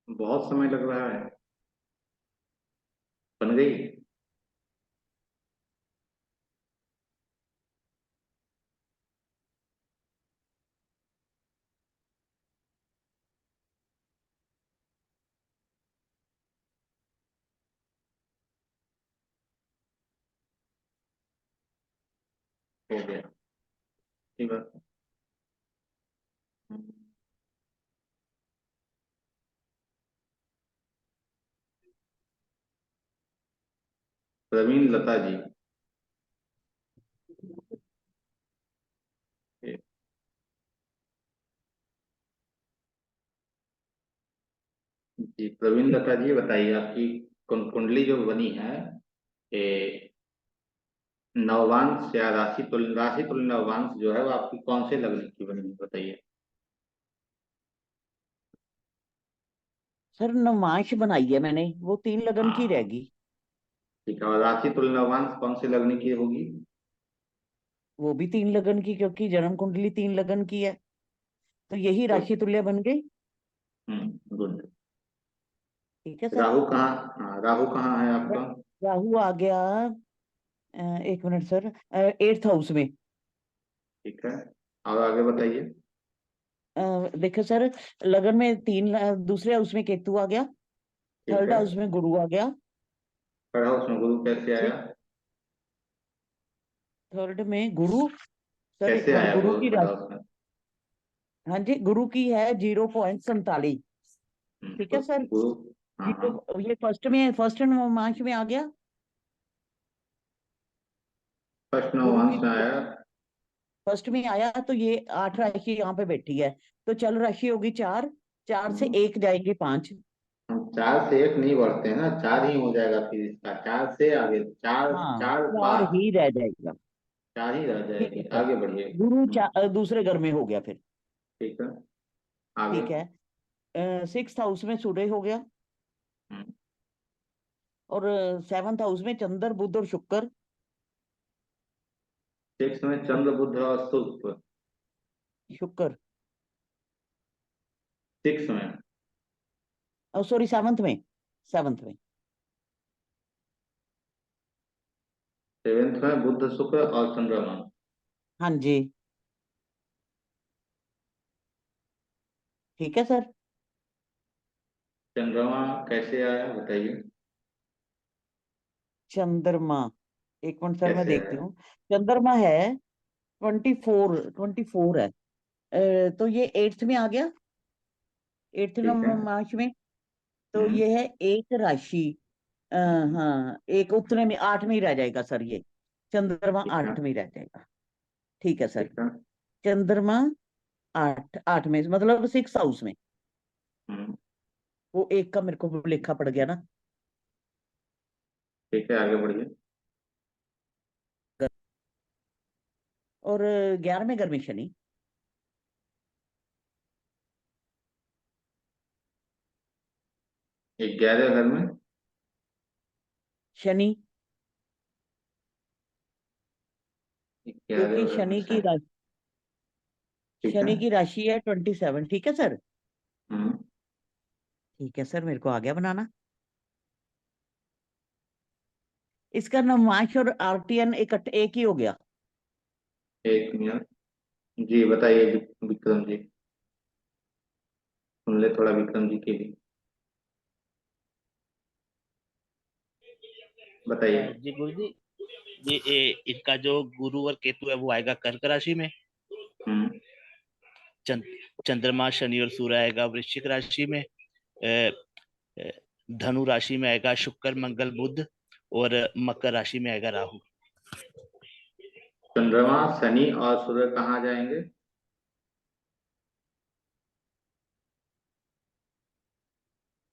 बहुत समय लग रहा है। बन गई। हो गया। ठीक है। प्रवीण लता जी। जी प्रवीण लता जी, बताइए आपकी कुंडली जो बनी है, ये नववांश या राशि तुल्य नववांश जो है वो आपकी कौन से लग्न की बनी है, बताइए। सर नवमांश बनाई है मैंने, वो 3 लगन की हाँ रहेगी। ठीक है। और राशि तुल्य नववांश कौन से लग्न की होगी? वो भी 3 लगन की, क्योंकि जन्म कुंडली 3 लगन की है, तो यही गुड। राशि तुल्य बन गई। गुड। ठीक है सर। राहु कहाँ, हाँ राहु कहाँ है आपका? राहु आ गया, 1 मिनट सर, 8th हाउस में। ठीक है। और आगे बताइए। देखो सर, लगन में दूसरे हाउस में केतु आ गया, ठीक थर्ड है। हाउस में गुरु आ गया। थर्ड हाउस में गुरु कैसे आया? ठीक। थर्ड में गुरु, सर एक कैसे मिनट, आया गुरु गुरु की थर्ड राशि, हाउस में? हाँ जी, गुरु की है 0.47। ठीक तो है सर। गुरु, हाँ हाँ। ये फर्स्ट में, फर्स्ट मार्च में आ गया फर्स्ट गुरु नववांश की। में आया। फर्स्ट में आया तो ये 8 राशि यहाँ पे बैठी है, तो चल राशि होगी 4, 4 से 1 जाएंगे 5। हम 4 से 1 नहीं बढ़ते हैं ना, 4 ही हो जाएगा फिर इसका, 4 से आगे, चार हाँ, चार 4 पाँच ही रह जाएगा। 4 ही रह ठीक है जाएगी, सर। आगे बढ़िए। गुरु दूसरे घर में हो गया फिर। ठीक है, आगे। ठीक है। 6th हाउस में सूर्य हो गया, हम्म, और 7th हाउस में चंद्र बुध और शुक्र। 6 में चंद्र बुध और शुक्र। शुक्र, 6 में, सॉरी 7th में, 7th में। 7th में बुध शुक्र और चंद्रमा। हाँ जी। ठीक है सर। चंद्रमा कैसे आया बताइए, चंद्रमा, एक मिनट सर मैं कैसे देखती आया? हूँ। चंद्रमा है 24 है। तो ये 8th में आ गया, 8th ठीक है। मार्च में। तो हम्म, ये है एक राशि। हाँ, एक उतने में 8 में ही रह जाएगा सर ये। चंद्रमा ठीक है। 8 में ही रह जाएगा। ठीक है सर। ठीक है। चंद्रमा 8 में मतलब 6th हाउस में। हम्म, वो एक का मेरे को लेखा पड़ गया ना। ठीक है, आगे बढ़िए। और 11वें घर में शनि। 11 घर में शनि, 11 क्योंकि घर में शनि। ठीक है। शनि की राशि है 27। ठीक है सर। हम्म, ठीक है सर, मेरे को आ गया बनाना। इसका नमाश और आरटीएन एक ही हो गया। 1 मिनट। जी बताइए, विक्रम जी, सुन ले थोड़ा विक्रम जी की भी, बताइए। जी गुरु जी, इनका जो गुरु और केतु है वो आएगा कर्क राशि में। हम्म, चंद, चंद्रमा शनि और सूर्य आएगा वृश्चिक राशि में। अ, धनु राशि में आएगा शुक्र मंगल बुध, और मकर राशि में आएगा राहु। चंद्रमा शनि और सूर्य कहाँ जाएंगे?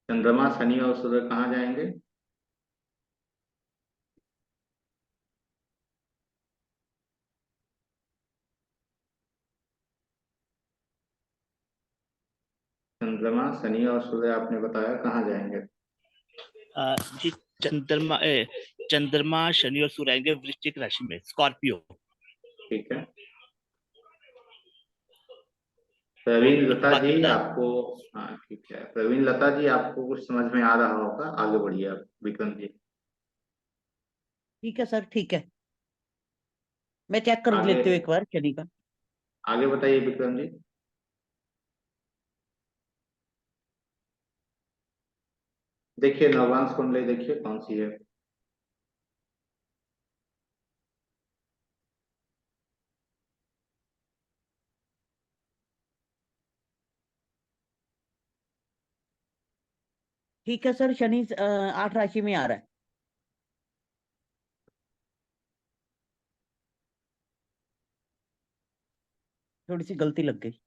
चंद्रमा शनि और सूर्य कहाँ जाएंगे? चंद्रमा शनि और सूर्य आपने बताया कहाँ जाएंगे? जी, चंद्रमा चंद्रमा शनि और सूर्य आएंगे वृश्चिक राशि में, स्कॉर्पियो। ठीक है। और प्रवीण लता बाकी जी बताएं। आपको, हाँ ठीक है, प्रवीण लता जी आपको कुछ समझ में आ रहा होगा, आगे बढ़िए आप विक्रम जी। ठीक है सर, ठीक है। मैं चेक कर आगे, लेती हूँ एक बार शनि का। आगे बताइए विक्रम जी। देखिए नवांश कुंडली देखिए कौन सी है। ठीक है सर, शनि 8 राशि में आ रहा है। थोड़ी सी गलती लग गई।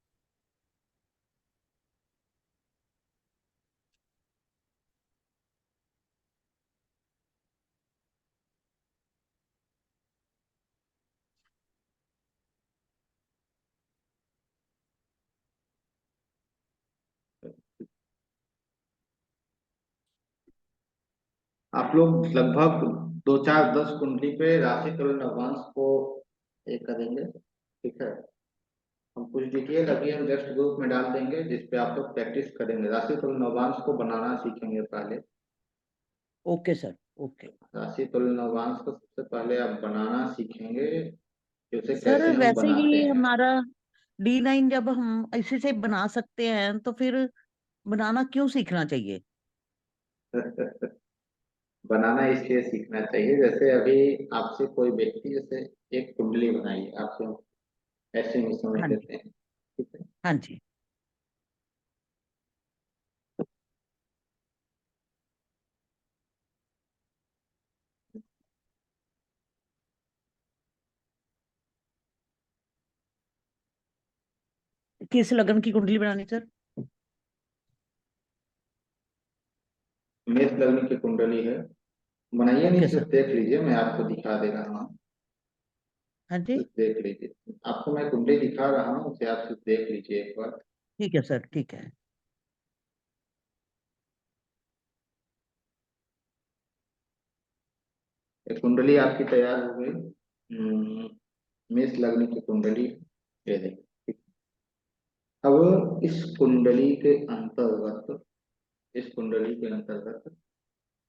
आप लोग लगभग 2 4 10 कुंडली पे राशि कल नवांश को एक करेंगे, ठीक है। हम कुछ डिटेल ठीक। अभी हम जस्ट ग्रुप में डाल देंगे जिसपे आप लोग प्रैक्टिस करेंगे, राशि तुल्य नवांश को बनाना सीखेंगे पहले। Okay sir. ओके। राशि तुल्य नवांश को सबसे पहले आप बनाना सीखेंगे कि उसे सर कैसे हम वैसे बनाते ही हैं। हमारा D9 जब हम इसी से बना सकते हैं तो फिर बनाना क्यों सीखना चाहिए? बनाना इसलिए सीखना चाहिए, जैसे अभी आपसे कोई व्यक्ति जैसे एक कुंडली बनाई, आपसे ऐसे ही समझ हाँ जी। लेते हैं, ठीक है। हाँ जी। किस लगन की कुंडली बनानी सर? मेष लग्न की कुंडली है, बनाइए नहीं, ओके सिर्फ सर। देख लीजिए, मैं आपको दिखा दे रहा हूँ। हाँ जी, सिर्फ देख लीजिए, आपको मैं कुंडली दिखा रहा हूँ, उसे आप सिर्फ देख लीजिए एक बार। ठीक है सर, ठीक है। ये कुंडली आपकी तैयार हो गई। मेष लग्न की कुंडली, ये देखिए। अब इस कुंडली के अंतर्गत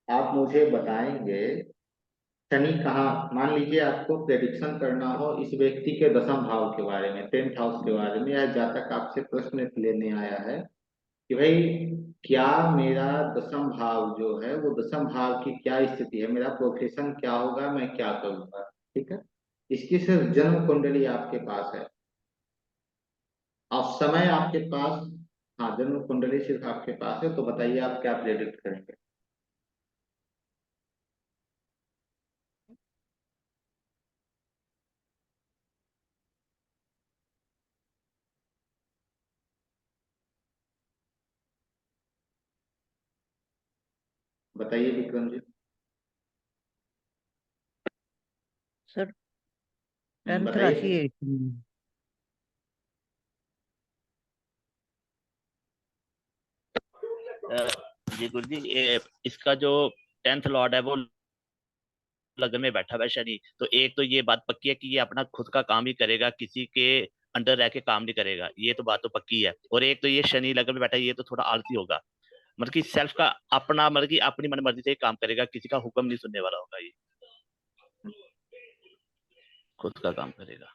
आप मुझे बताएंगे, शनि कहाँ, मान लीजिए आपको प्रेडिक्शन करना हो इस व्यक्ति के दसम भाव के बारे में, 10th हाउस के बारे में, या जातक आपसे प्रश्न लेने आया है कि भाई क्या मेरा दसम भाव जो है वो दसम भाव की क्या स्थिति है, मेरा प्रोफेशन क्या होगा, मैं क्या करूंगा। ठीक है, इसकी सिर्फ जन्म कुंडली आपके पास है और समय आपके पास, हाँ जन्म कुंडली सिर्फ आपके पास है, तो बताइए आप क्या प्रेडिक्ट करेंगे। बताइए विक्रम जी। सर 10th राशि बताइए। 18। जी गुरु जी, इसका जो 10th लॉर्ड है वो लग्न में बैठा हुआ है शनि, तो एक तो ये बात पक्की है कि ये अपना खुद का काम ही करेगा, किसी के अंडर रह के काम नहीं करेगा, ये तो बात तो पक्की है। और एक तो ये शनि लग्न में बैठा है, ये तो थोड़ा आलसी होगा, मतलब कि सेल्फ का अपना, मतलब कि अपनी मन मर्जी से ही काम करेगा, किसी का हुक्म नहीं सुनने वाला होगा, ये खुद का काम करेगा।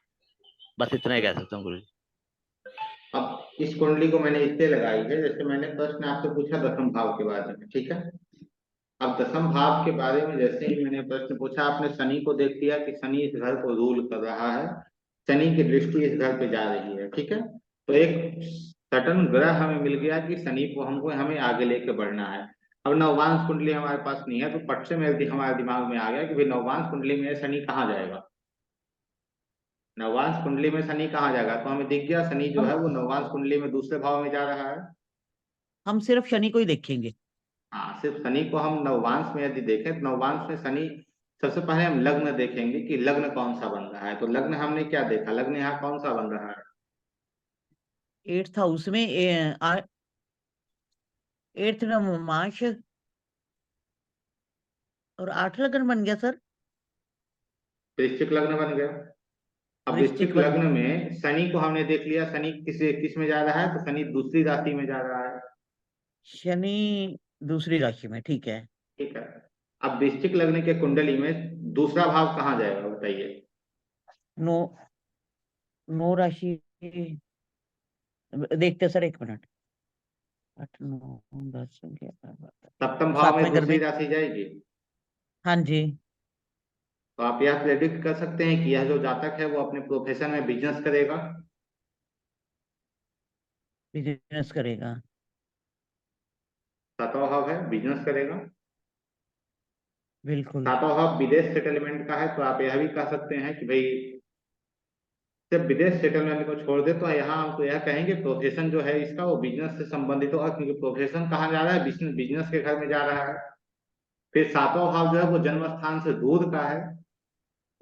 बस इतना ही कह सकता हूँ गुरु जी। अब इस कुंडली को मैंने इसलिए लगाई है, जैसे मैंने प्रश्न आपसे पूछा दसम भाव के बारे में, ठीक है। अब दसम भाव के बारे में जैसे ही मैंने प्रश्न पूछा, आपने शनि को देख लिया कि शनि इस घर को रूल कर रहा है, शनि की दृष्टि इस घर पे जा रही है, ठीक है। तो एक सटन ग्रह हमें मिल गया कि शनि को हमें आगे लेके बढ़ना है। अब नववांश कुंडली हमारे पास नहीं है, तो पट से हमारे दिमाग में आ गया कि भाई नववांश कुंडली में शनि कहाँ जाएगा, नववांश कुंडली में शनि कहाँ जाएगा, तो हमें दिख गया शनि जो हम है वो नववांश कुंडली में दूसरे भाव में जा रहा है। हम सिर्फ शनि को ही देखेंगे। हाँ, सिर्फ शनि को हम नववांश में यदि देखें तो नववांश में शनि, सबसे पहले हम लग्न देखेंगे कि लग्न कौन सा बन रहा है, तो लग्न हमने क्या देखा, लग्न यहाँ कौन सा बन रहा है। 8th हाउस में 8th नवमांश और 8 लगन बन गया सर। वृश्चिक लग्न बन गया। अब वृश्चिक वृश्चिक बन लग्न गया। में शनि को हमने देख लिया, शनि किस में जा रहा है, तो शनि दूसरी राशि में जा रहा है। शनि दूसरी राशि में, ठीक है। ठीक है। अब वृश्चिक लग्न के कुंडली में दूसरा भाव कहाँ जाएगा बताइए। नो, नो राशि देखते सर, 1 मिनट। 8 9 10 11 12, सप्तम भाव में 7वें घर दूसरी में। राशि जाएगी। हाँ जी। तो आप यह प्रेडिक्ट कर सकते हैं कि यह जो जातक है वो अपने प्रोफेशन में बिजनेस करेगा। बिजनेस करेगा। सातवां भाव है, बिजनेस करेगा। बिल्कुल। सातवां भाव विदेश सेटलमेंट का है, तो आप यह भी कह सकते हैं कि भाई जब विदेश सेटलमेंट को छोड़ दे तो यहाँ हम तो यह कहेंगे प्रोफेशन जो है इसका वो बिजनेस से संबंधित होगा, क्योंकि प्रोफेशन कहाँ जा रहा है, बिजनेस बिजनेस के घर में जा रहा है। फिर सातवां भाव जो है वो जन्म स्थान से दूर का है,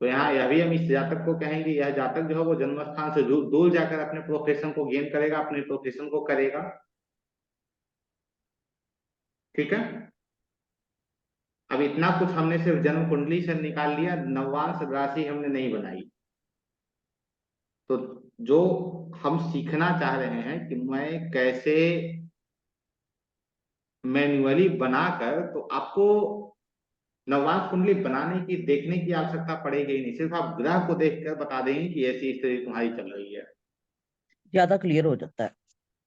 तो यहाँ यह भी हम इस जातक को कहेंगे, यह जातक जो है वो जन्म स्थान से दूर दूर जाकर अपने प्रोफेशन को गेन करेगा, अपने प्रोफेशन को करेगा। ठीक है। अब इतना कुछ हमने सिर्फ जन्म कुंडली से निकाल लिया, नववांश राशि हमने नहीं बनाई। तो जो हम सीखना चाह रहे हैं कि मैं कैसे मैन्युअली बनाकर, तो आपको नववांश कुंडली बनाने की देखने की आवश्यकता पड़ेगी ही नहीं, सिर्फ आप ग्रह को देखकर बता देंगे कि ऐसी स्थिति तुम्हारी चल रही है। ज्यादा क्लियर हो जाता है।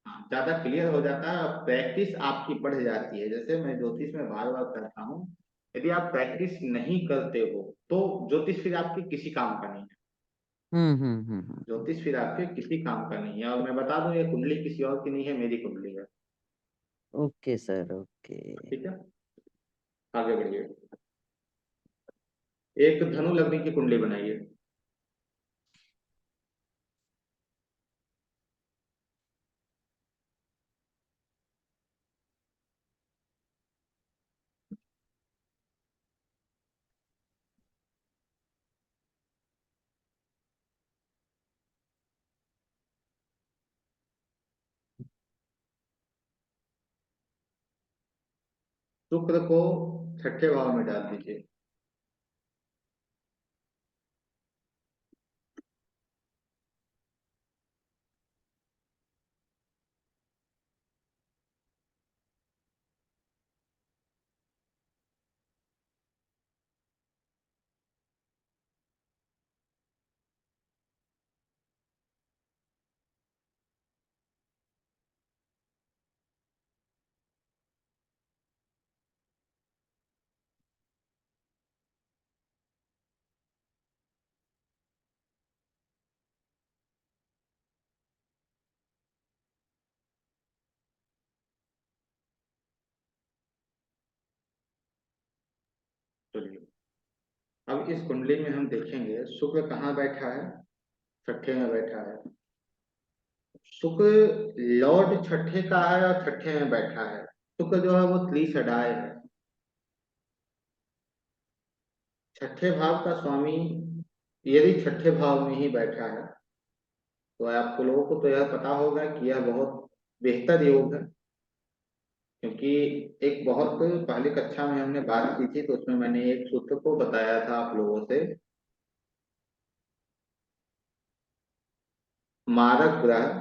हाँ, ज्यादा क्लियर हो जाता है, प्रैक्टिस आपकी बढ़ जाती है। जैसे मैं ज्योतिष में बार बार कहता हूँ, यदि आप प्रैक्टिस नहीं करते हो तो ज्योतिष फिर आपके किसी काम का नहीं है। ज्योतिष फिर आपके किसी काम का नहीं है। और मैं बता दूं, ये कुंडली किसी और की नहीं है, मेरी कुंडली है। Okay sir, okay. ठीक है, आगे बढ़िए। एक धनु लग्न की कुंडली बनाइए। शुक्र को छठे भाव में डाल दीजिए। चलिए, अब इस कुंडली में हम देखेंगे शुक्र कहाँ बैठा है। छठे में बैठा है। शुक्र लॉर्ड छठे का है और छठे में बैठा है। शुक्र जो है वो त्रिसडाय है। छठे भाव का स्वामी यदि छठे भाव में ही बैठा है तो आप लोगों को तो यह पता होगा कि यह बहुत बेहतर योग है, क्योंकि एक बहुत पहले कक्षा में हमने बात की थी तो उसमें मैंने एक सूत्र को बताया था आप लोगों से। मारक ग्रह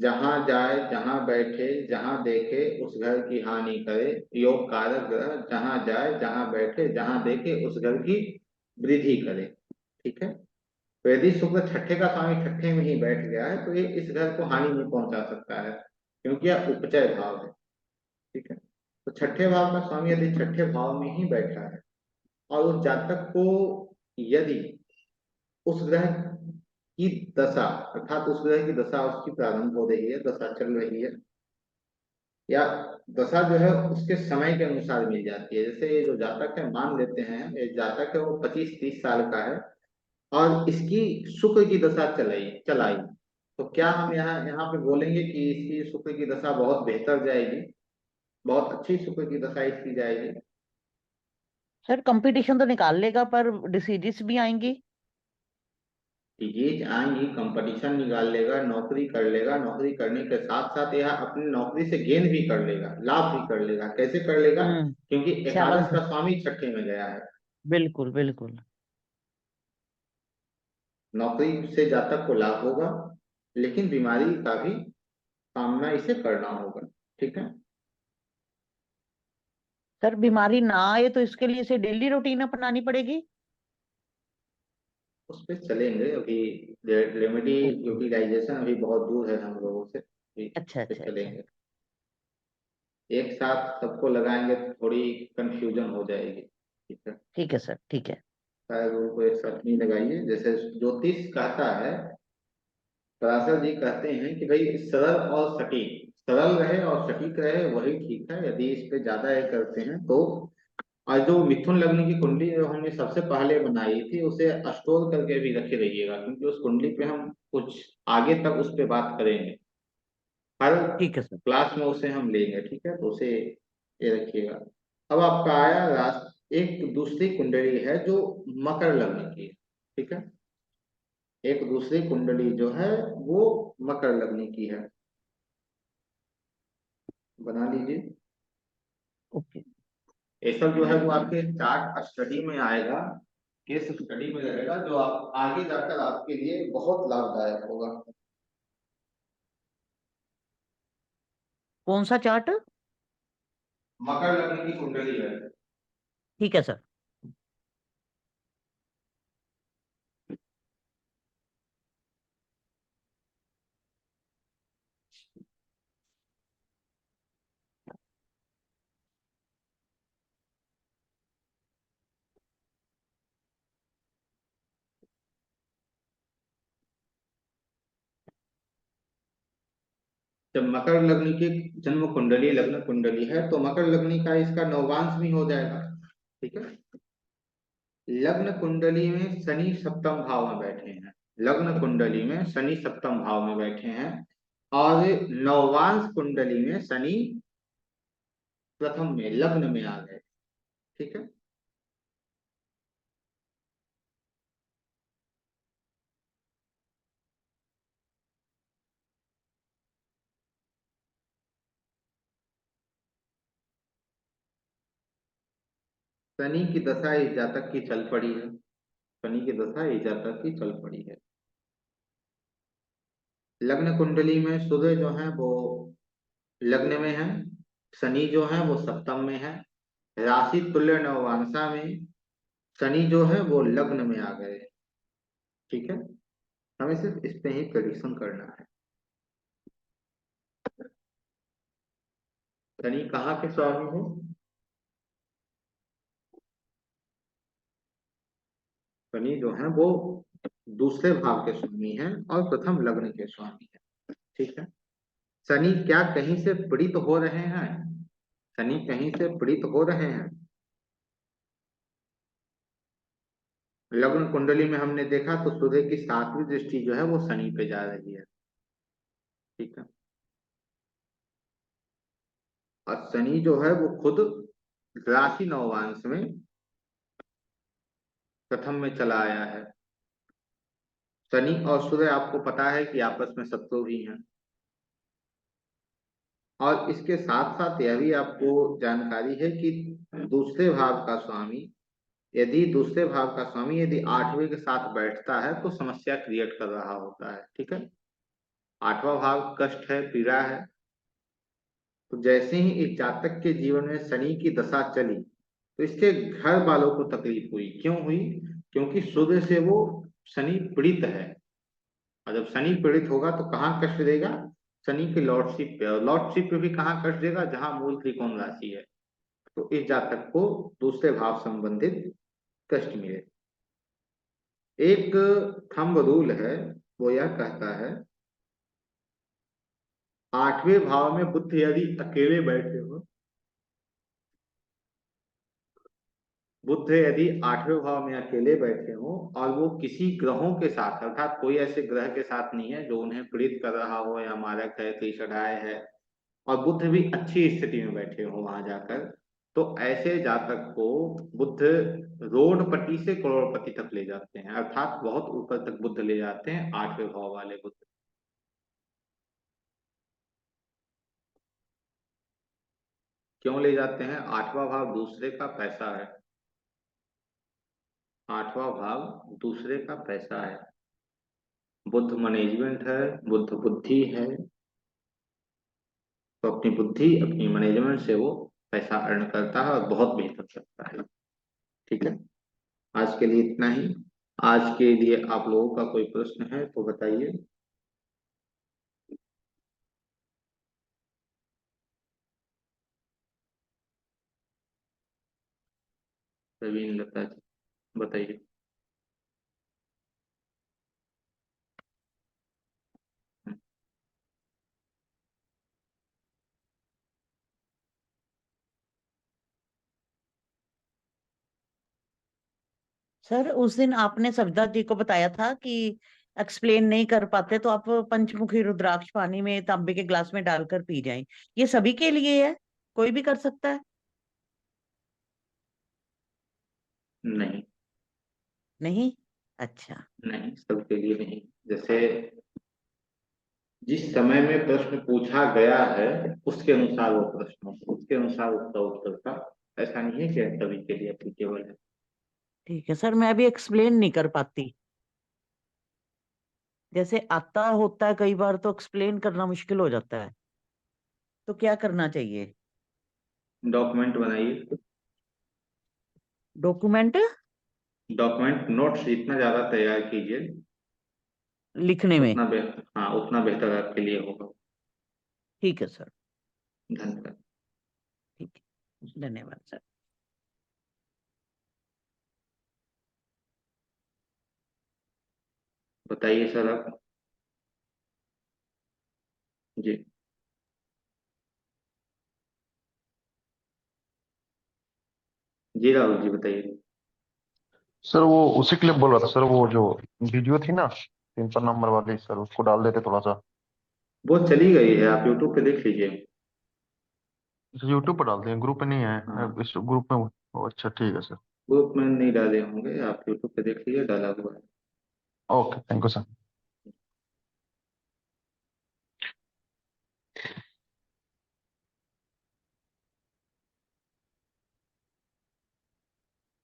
जहां जाए जहां बैठे जहां देखे उस घर की हानि करे, योग कारक ग्रह जहां जाए जहां बैठे जहां देखे उस घर की वृद्धि करे। ठीक है। तो यदि शुक्र छठे का स्वामी छठे में ही बैठ गया है तो ये इस घर को हानि नहीं पहुंचा सकता है, क्योंकि यह उपचय भाव है। ठीक है। तो छठे भाव का स्वामी यदि छठे भाव में ही बैठा है और उस जातक को यदि उस ग्रह की दशा, अर्थात उस ग्रह की दशा उसकी प्रारंभ हो रही है, दशा चल रही है, या दशा जो है उसके समय के अनुसार मिल जाती है। जैसे ये जो जातक है, मान लेते हैं ये जातक है वो 25-30 साल का है और इसकी शुक्र की दशा चलाई चलाई, तो क्या हम यहाँ यहाँ पे बोलेंगे कि इसकी शुक्र की दशा बहुत बेहतर जाएगी, बहुत अच्छी शुक्र की दशा इसकी जाएगी? सर कंपटीशन तो निकाल लेगा पर डिसीजेस भी आएंगी। डिजीज आएंगी, कंपटीशन निकाल लेगा, नौकरी कर लेगा, नौकरी करने के साथ साथ यह अपनी नौकरी से गेन भी कर लेगा, लाभ भी कर लेगा। कैसे कर लेगा? हम्म। क्योंकि एकादश सेवंथ। का स्वामी छठे में गया है। बिल्कुल बिल्कुल। नौकरी से जातक को लाभ होगा, लेकिन बीमारी का भी सामना इसे करना होगा। ठीक है। सर बीमारी ना आए तो इसके लिए इसे डेली रूटीन अपनानी पड़ेगी। उस पर चलेंगे अभी। Remedy okay. यूटिलाइजेशन अभी बहुत दूर है हम लोगों से, अभी अच्छा उस पे अच्छा अच्छा। चलेंगे। एक साथ सबको लगाएंगे तो थोड़ी कंफ्यूजन हो जाएगी। ठीक है। ठीक है सर ठीक है। सारे रूल को एक साथ नहीं लगाइए। जैसे ज्योतिष कहता है, पराशर जी कहते हैं कि भाई सरल और सटीक, सरल रहे और सटीक रहे वही ठीक है। यदि इस पे ज्यादा ये करते हैं तो, और जो मिथुन लग्न की कुंडली जो हमने सबसे पहले बनाई थी उसे स्टोर करके भी रखे रहिएगा, क्योंकि उस कुंडली पे हम कुछ आगे तक उस पे बात करेंगे। हर ठीक है सर। क्लास में उसे हम लेंगे। ठीक है, तो उसे ये रखिएगा। अब आपका आया एक दूसरी कुंडली है जो मकर लग्न की है। ठीक है। एक दूसरी कुंडली जो है वो मकर लग्न की है। बना लीजिए। ओके। ये सब जो है वो आपके चार्ट स्टडी में आएगा, केस स्टडी में रहेगा, जो आप आगे जाकर आपके लिए बहुत लाभदायक होगा। कौन सा चार्ट। मकर लग्न की कुंडली है। ठीक है सर। जब मकर लग्न की जन्म कुंडली लग्न कुंडली है तो मकर लग्न का इसका नववांश भी हो जाएगा। ठीक है। लग्न कुंडली में शनि सप्तम भाव में बैठे हैं। लग्न कुंडली में शनि सप्तम भाव में बैठे हैं और नववांश कुंडली में शनि प्रथम में लग्न में आ गए। ठीक है। शनि की दशा इस जातक की चल पड़ी है, शनि की दशा इस जातक की चल पड़ी है। लग्न कुंडली में सूर्य जो है वो लग्न में है, शनि जो है वो सप्तम में है, राशि तुल्य नवांशा में शनि जो है वो लग्न में आ गए। ठीक है, हमें सिर्फ इस पे ही प्रेडिक्शन करना है। शनि कहाँ के स्वामी है? शनि जो है वो दूसरे भाव के स्वामी है और प्रथम लग्न के स्वामी है। ठीक है, शनि क्या कहीं से पीड़ित हो रहे हैं? शनि कहीं से पीड़ित हो रहे हैं? लग्न कुंडली में हमने देखा तो सूर्य की 7वीं दृष्टि जो है वो शनि पे जा रही है। ठीक है, और शनि जो है वो खुद राशि नवांश में प्रथम में चला आया है। शनि और सूर्य आपको पता है कि आपस में शत्रु भी हैं। और इसके साथ साथ यह भी आपको जानकारी है कि दूसरे भाव का स्वामी दूसरे भाव का स्वामी यदि 8वें के साथ बैठता है तो समस्या क्रिएट कर रहा होता है। ठीक है, 8वां भाव कष्ट है, पीड़ा है। तो जैसे ही इस जातक के जीवन में शनि की दशा चली तो इसके घर वालों को तकलीफ हुई। क्यों हुई? क्योंकि सूर्य से वो शनि पीड़ित है, और जब शनि पीड़ित होगा तो कहाँ कष्ट देगा? शनि की लॉर्डशिप पे, और लॉर्डशिप पे भी कहाँ कष्ट देगा? जहां मूल त्रिकोण राशि है। तो इस जातक को दूसरे भाव संबंधित कष्ट मिले। एक थंब रूल है, वो यह कहता है 8वें भाव में बुध यदि अकेले बैठे हो, बुध यदि 8वें भाव में अकेले बैठे हो और वो किसी ग्रहों के साथ, अर्थात कोई ऐसे ग्रह के साथ नहीं है जो उन्हें पीड़ित कर रहा हो या मारक है, त्रिषडाय है, और बुध भी अच्छी स्थिति में बैठे हो वहां जाकर, तो ऐसे जातक को बुध रोडपति से करोड़पति तक ले जाते हैं। अर्थात बहुत ऊपर तक बुध ले जाते हैं 8वें भाव वाले बुध। क्यों ले जाते हैं? 8वां भाव दूसरे का पैसा है, 8वां भाव दूसरे का पैसा है। बुद्ध मैनेजमेंट है, बुद्ध बुद्धि है, तो अपनी बुद्धि अपनी मैनेजमेंट से वो पैसा अर्न करता है और बहुत बेहतर करता है। ठीक है, आज के लिए इतना ही। आज के लिए आप लोगों का कोई प्रश्न है तो बताइए। प्रवीण लता जी बताइए। सर उस दिन आपने सविता जी को बताया था कि एक्सप्लेन नहीं कर पाते तो आप पंचमुखी रुद्राक्ष पानी में तांबे के ग्लास में डालकर पी जाएं। ये सभी के लिए है, कोई भी कर सकता है? नहीं, नहीं, अच्छा। नहीं सबके लिए नहीं। जैसे जिस समय में प्रश्न पूछा गया है उसके अनुसार वो प्रश्न, उसके अनुसार उसका उत्तर था। ऐसा नहीं है कि सभी के लिए एप्लीकेबल है। ठीक है सर, मैं अभी एक्सप्लेन नहीं कर पाती, जैसे आता होता है कई बार तो एक्सप्लेन करना मुश्किल हो जाता है, तो क्या करना चाहिए? डॉक्यूमेंट बनाइए। डॉक्यूमेंट? डॉक्यूमेंट नोट्स जितना ज्यादा तैयार कीजिए लिखने में? उतना बेहतर, हाँ उतना बेहतर आपके लिए होगा। ठीक है सर। धन्यवाद। ठीक है, धन्यवाद सर। बताइए सर आप। जी जी राहुल जी बताइए। सर वो उसी के लिए बोल रहा था सर, वो जो वीडियो थी ना 3 नंबर वाली, सर उसको डाल देते थोड़ा सा। वो चली गई है, आप यूट्यूब पे देख लीजिए। यूट्यूब पर डाल दें, ग्रुप पे नहीं है हाँ, इस ग्रुप में। अच्छा ठीक है सर। ग्रुप में नहीं डाले होंगे, आप यूट्यूब पे देख लीजिए, डाला हुआ है। Okay, thank you sir.